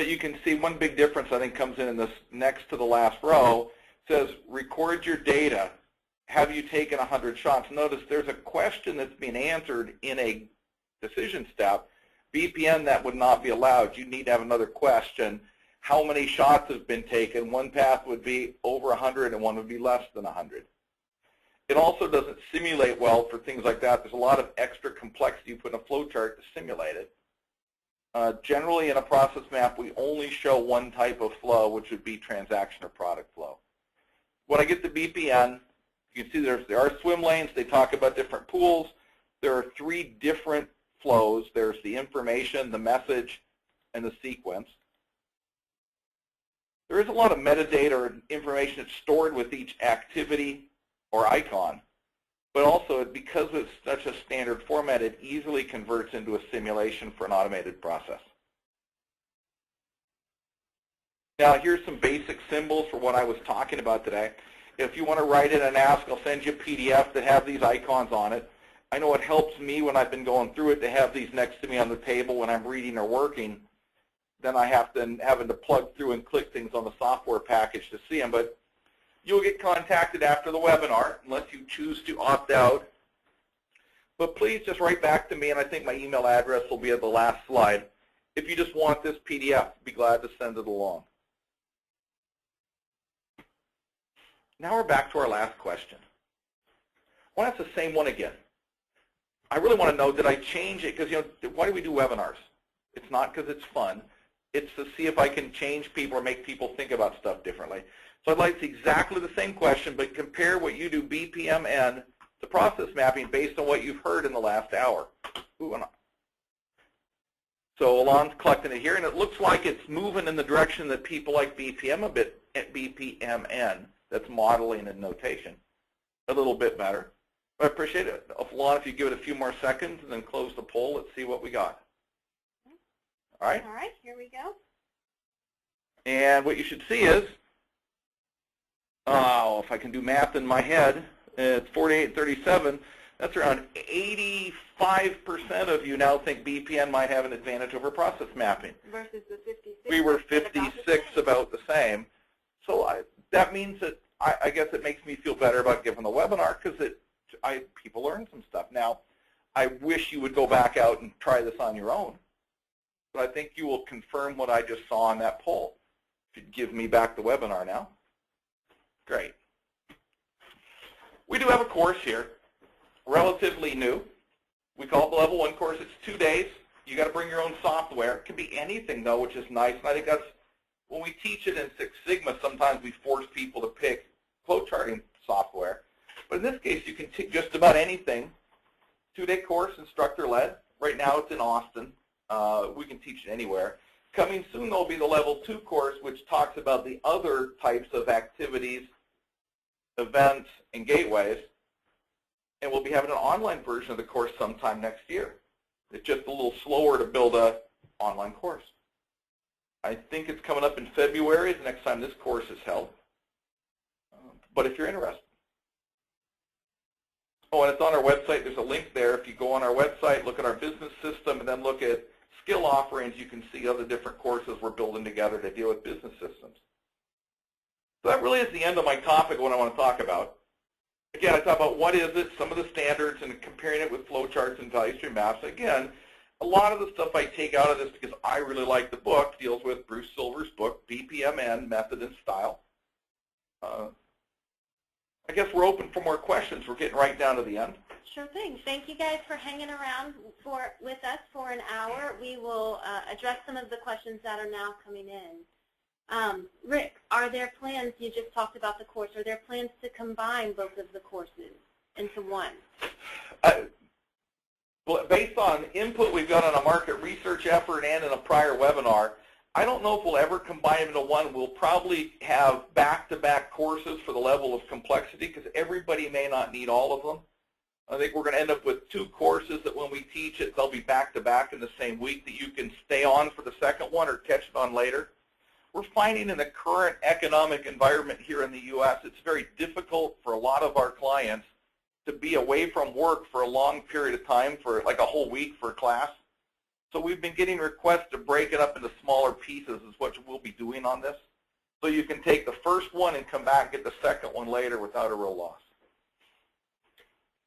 you can see one big difference, I think, comes in this next to the last row. It says, record your data. Have you taken 100 shots? Notice there's a question that's being answered in a decision step. BPM, that would not be allowed. You need to have another question. how many shots have been taken. One path would be over 100 and one would be less than 100. It also doesn't simulate well for things like that. There's a lot of extra complexity you put in a flow chart to simulate it. Generally, in a process map, we only show one type of flow, which would be transaction or product flow. When I get to BPN, you can see there are swim lanes. They talk about different pools. There are 3 different flows. There's the information, the message, and the sequence. There is a lot of metadata or information that's stored with each activity or icon, but also because it's such a standard format, it easily converts into a simulation for an automated process. Now, here's some basic symbols for what I was talking about today. If you want to write in and ask, I'll send you a PDF that have these icons on it. I know it helps me when I've been going through it to have these next to me on the table when I'm reading or working. Then I have to having to plug through and click things on the software package to see them. But you'll get contacted after the webinar unless you choose to opt out. But please just write back to me, and I think my email address will be at the last slide. If you just want this PDF, I'd be glad to send it along. Now we're back to our last question. Well, that's the same one again. I really want to know, did I change it? Because, why do we do webinars? It's not because it's fun. It's to see if I can change people or make people think about stuff differently. So I'd like to exactly the same question, but compare what you do BPMN to process mapping based on what you've heard in the last hour. So Alon's collecting it here, and it looks like it's moving in the direction that people like BPMN, that's modeling and notation, a little bit better. I appreciate it. Alon, if you give it a few more seconds and then close the poll, let's see what we got. All right? All right, here we go. And what you should see is, if I can do math in my head, it's 48-37. That's around 85% of you now think BPN might have an advantage over process mapping. Versus the 56. We were 56, about the same. So that means that I guess it makes me feel better about giving the webinar because people learn some stuff. Now, I wish you would go back out and try this on your own. But I think you will confirm what I just saw on that poll. If you'd give me back the webinar now. Great. We do have a course here, relatively new. We call it the Level 1 course. It's 2 days. You got to bring your own software. It can be anything, though, which is nice. And I think that's, when we teach it in Six Sigma, sometimes we force people to pick flowcharting software. But in this case, you can take just about anything. 2-day course, instructor-led. Right now it's in Austin. We can teach it anywhere. Coming soon, there'll be the Level 2 course, which talks about the other types of activities, events, and gateways. And we'll be having an online version of the course sometime next year. It's just a little slower to build an online course. I think it's coming up in February, the next time this course is held. But if you're interested. Oh, and it's on our website. There's a link there. If you go on our website, look at our business system, and then look at skill offerings, you can see other different courses we're building together to deal with business systems. So that really is the end of my topic of what I want to talk about. Again, I talk about what is it, some of the standards, and comparing it with flowcharts and value stream maps. Again, a lot of the stuff I take out of this because I really like the book deals with Bruce Silver's book, BPMN, Method and Style. I guess we're open for more questions. We're getting right down to the end. Sure thing. Thank you guys for hanging around with us for an hour. We will address some of the questions that are now coming in. Rick, are there plans, you just talked about the course, are there plans to combine both of the courses into one? Well, based on input we've got on a market research effort and in a prior webinar, I don't know if we'll ever combine them into one. We'll probably have back-to-back courses for the level of complexity because everybody may not need all of them. I think we're going to end up with 2 courses that when we teach it, they'll be back-to-back in the same week that you can stay on for the second one or catch it on later. We're finding in the current economic environment here in the U.S., it's very difficult for a lot of our clients to be away from work for a long period of time, for like a whole week for a class. So we've been getting requests to break it up into smaller pieces is what we'll be doing on this. So you can take the first one and come back and get the second one later without a real loss.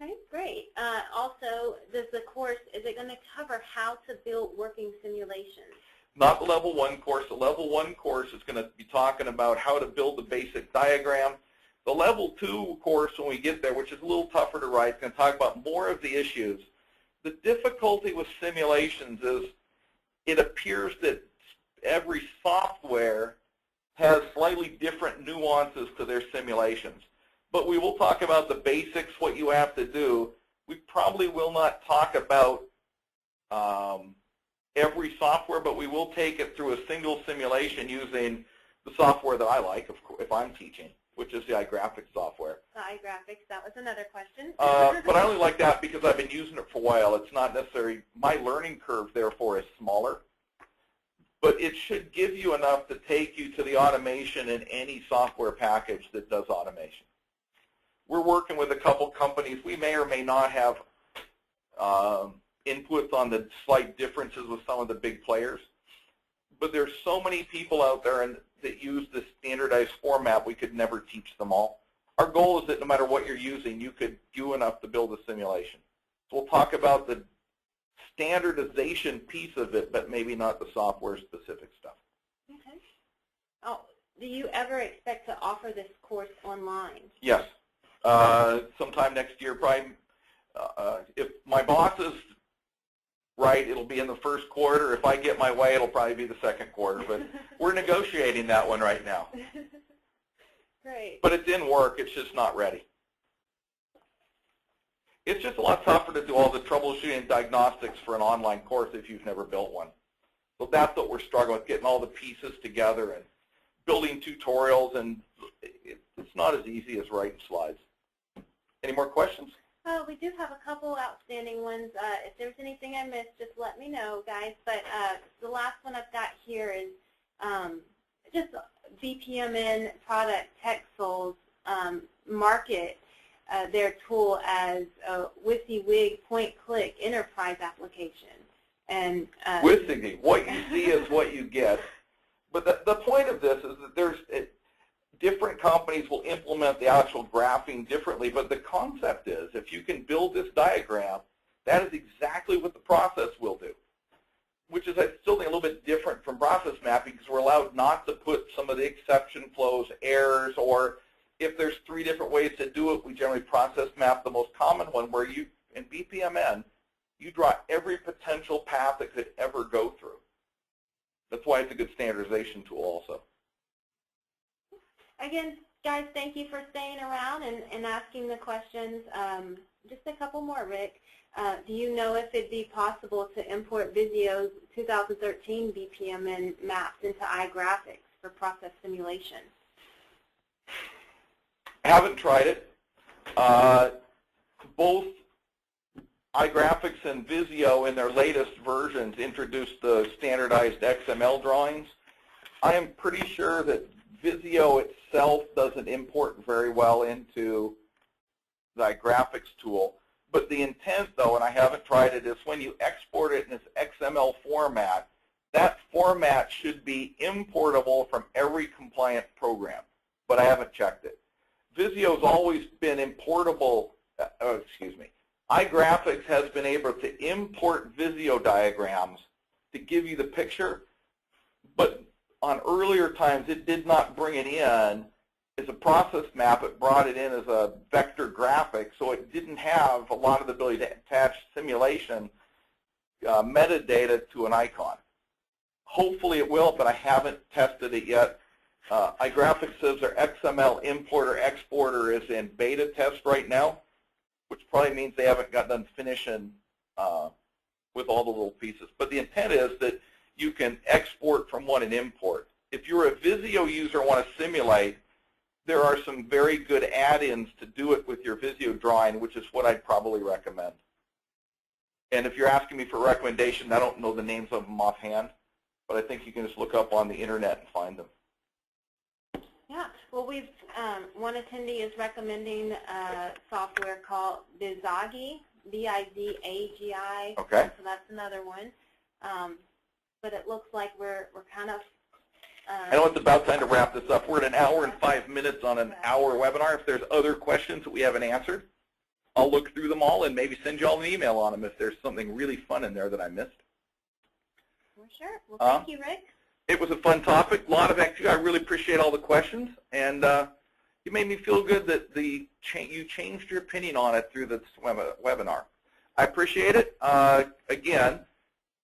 Okay, great. Also, does the course, is it going to cover how to build working simulations? Not the Level 1 course. The Level 1 course is going to be talking about how to build the basic diagram. The Level 2 course, when we get there, which is a little tougher to write, is going to talk about more of the issues. The difficulty with simulations is it appears that every software has slightly different nuances to their simulations. But we will talk about the basics, what you have to do. We probably will not talk about every software, but we will take it through a single simulation using the software that I like, if I'm teaching, which is the iGraphics software. The iGraphics, that was another question. But I only like that because I've been using it for a while. It's not necessarily, my learning curve, therefore, is smaller. But it should give you enough to take you to the automation in any software package that does automation. We're working with a couple companies. We may or may not have inputs on the slight differences with some of the big players. But there's so many people out there that use this standardized format, we could never teach them all. Our goal is that no matter what you're using, you could do enough to build a simulation. So we'll talk about the standardization piece of it, but maybe not the software-specific stuff. Okay. Oh, do you ever expect to offer this course online? Yes. Sometime next year, probably. If my boss is right, it'll be in the first quarter. If I get my way, it'll probably be the second quarter. But we're negotiating that one right now. Great. But it's in work. It's just not ready. It's just a lot tougher to do all the troubleshooting and diagnostics for an online course if you've never built one. So that's what we're struggling with, getting all the pieces together and building tutorials. And it's not as easy as writing slides. Any more questions? We do have a couple outstanding ones. If there's anything I missed, just let me know, guys. But the last one I've got here is just BPMN Product Tech Souls market their tool as a WYSIWYG point-click enterprise application. And WYSIWYG, what you see is what you get. But the point of this is that there's different companies will implement the actual graphing differently, but the concept is if you can build this diagram, that is exactly what the process will do, which is I still think a little bit different from process mapping because we're allowed not to put some of the exception flows, errors, or if there's 3 different ways to do it, we generally process map the most common one where you, in BPMN, you draw every potential path that could ever go through. That's why it's a good standardization tool also. Again, guys, thank you for staying around and asking the questions. Just a couple more, Rick. Do you know if it'd be possible to import Visio's 2013 BPMN maps into iGraphics for process simulation? I haven't tried it. Both iGraphics and Visio in their latest versions introduced the standardized XML drawings. I am pretty sure that Visio itself doesn't import very well into the iGraphics tool. But the intent, though, and I haven't tried it, is when you export it in this XML format, that format should be importable from every compliant program. But I haven't checked it. Visio's always been importable, iGraphics has been able to import Visio diagrams to give you the picture, but on earlier times it did not bring it in as a process map. It brought it in as a vector graphic, so it didn't have a lot of the ability to attach simulation metadata to an icon. Hopefully it will, but I haven't tested it yet. iGraphics says their XML importer exporter is in beta test right now, which probably means they haven't got done finishing with all the little pieces. But the intent is that you can export from one and import. If you're a Visio user and want to simulate, there are some very good add-ins to do it with your Visio drawing, which is what I'd probably recommend. And if you're asking me for a recommendation, I don't know the names of them offhand, but I think you can just look up on the internet and find them. Yeah, well, one attendee is recommending a software called Bizagi, B-I-Z-A-G-I. Okay. So that's another one. But it looks like we're kind of. I know it's about time to wrap this up. We're at 1 hour and 5 minutes on an hour webinar. If there's other questions that we haven't answered, I'll look through them all and maybe send you all an email on them if there's something really fun in there that I missed. For sure. Well, thank you, Rick. It was a fun topic. A lot of activity. I really appreciate all the questions, and you made me feel good that you changed your opinion on it through this webinar. I appreciate it. Again,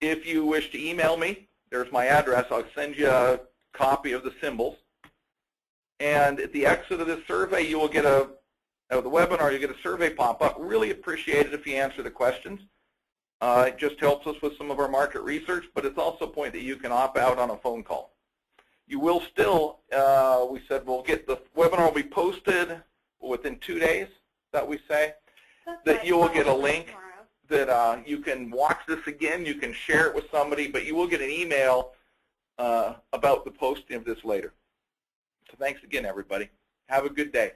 if you wish to email me, there's my address. I'll send you a copy of the symbols. And at the exit of this survey, you will get the webinar, you'll get a survey pop up. Really appreciate it if you answer the questions. It just helps us with some of our market research, but it's also a point that you can opt out on a phone call. You will still, we said we'll get the webinar will be posted within 2 days, that we say, that you will get a link that you can watch this again, you can share it with somebody, but you will get an email about the posting of this later. So thanks again, everybody. Have a good day.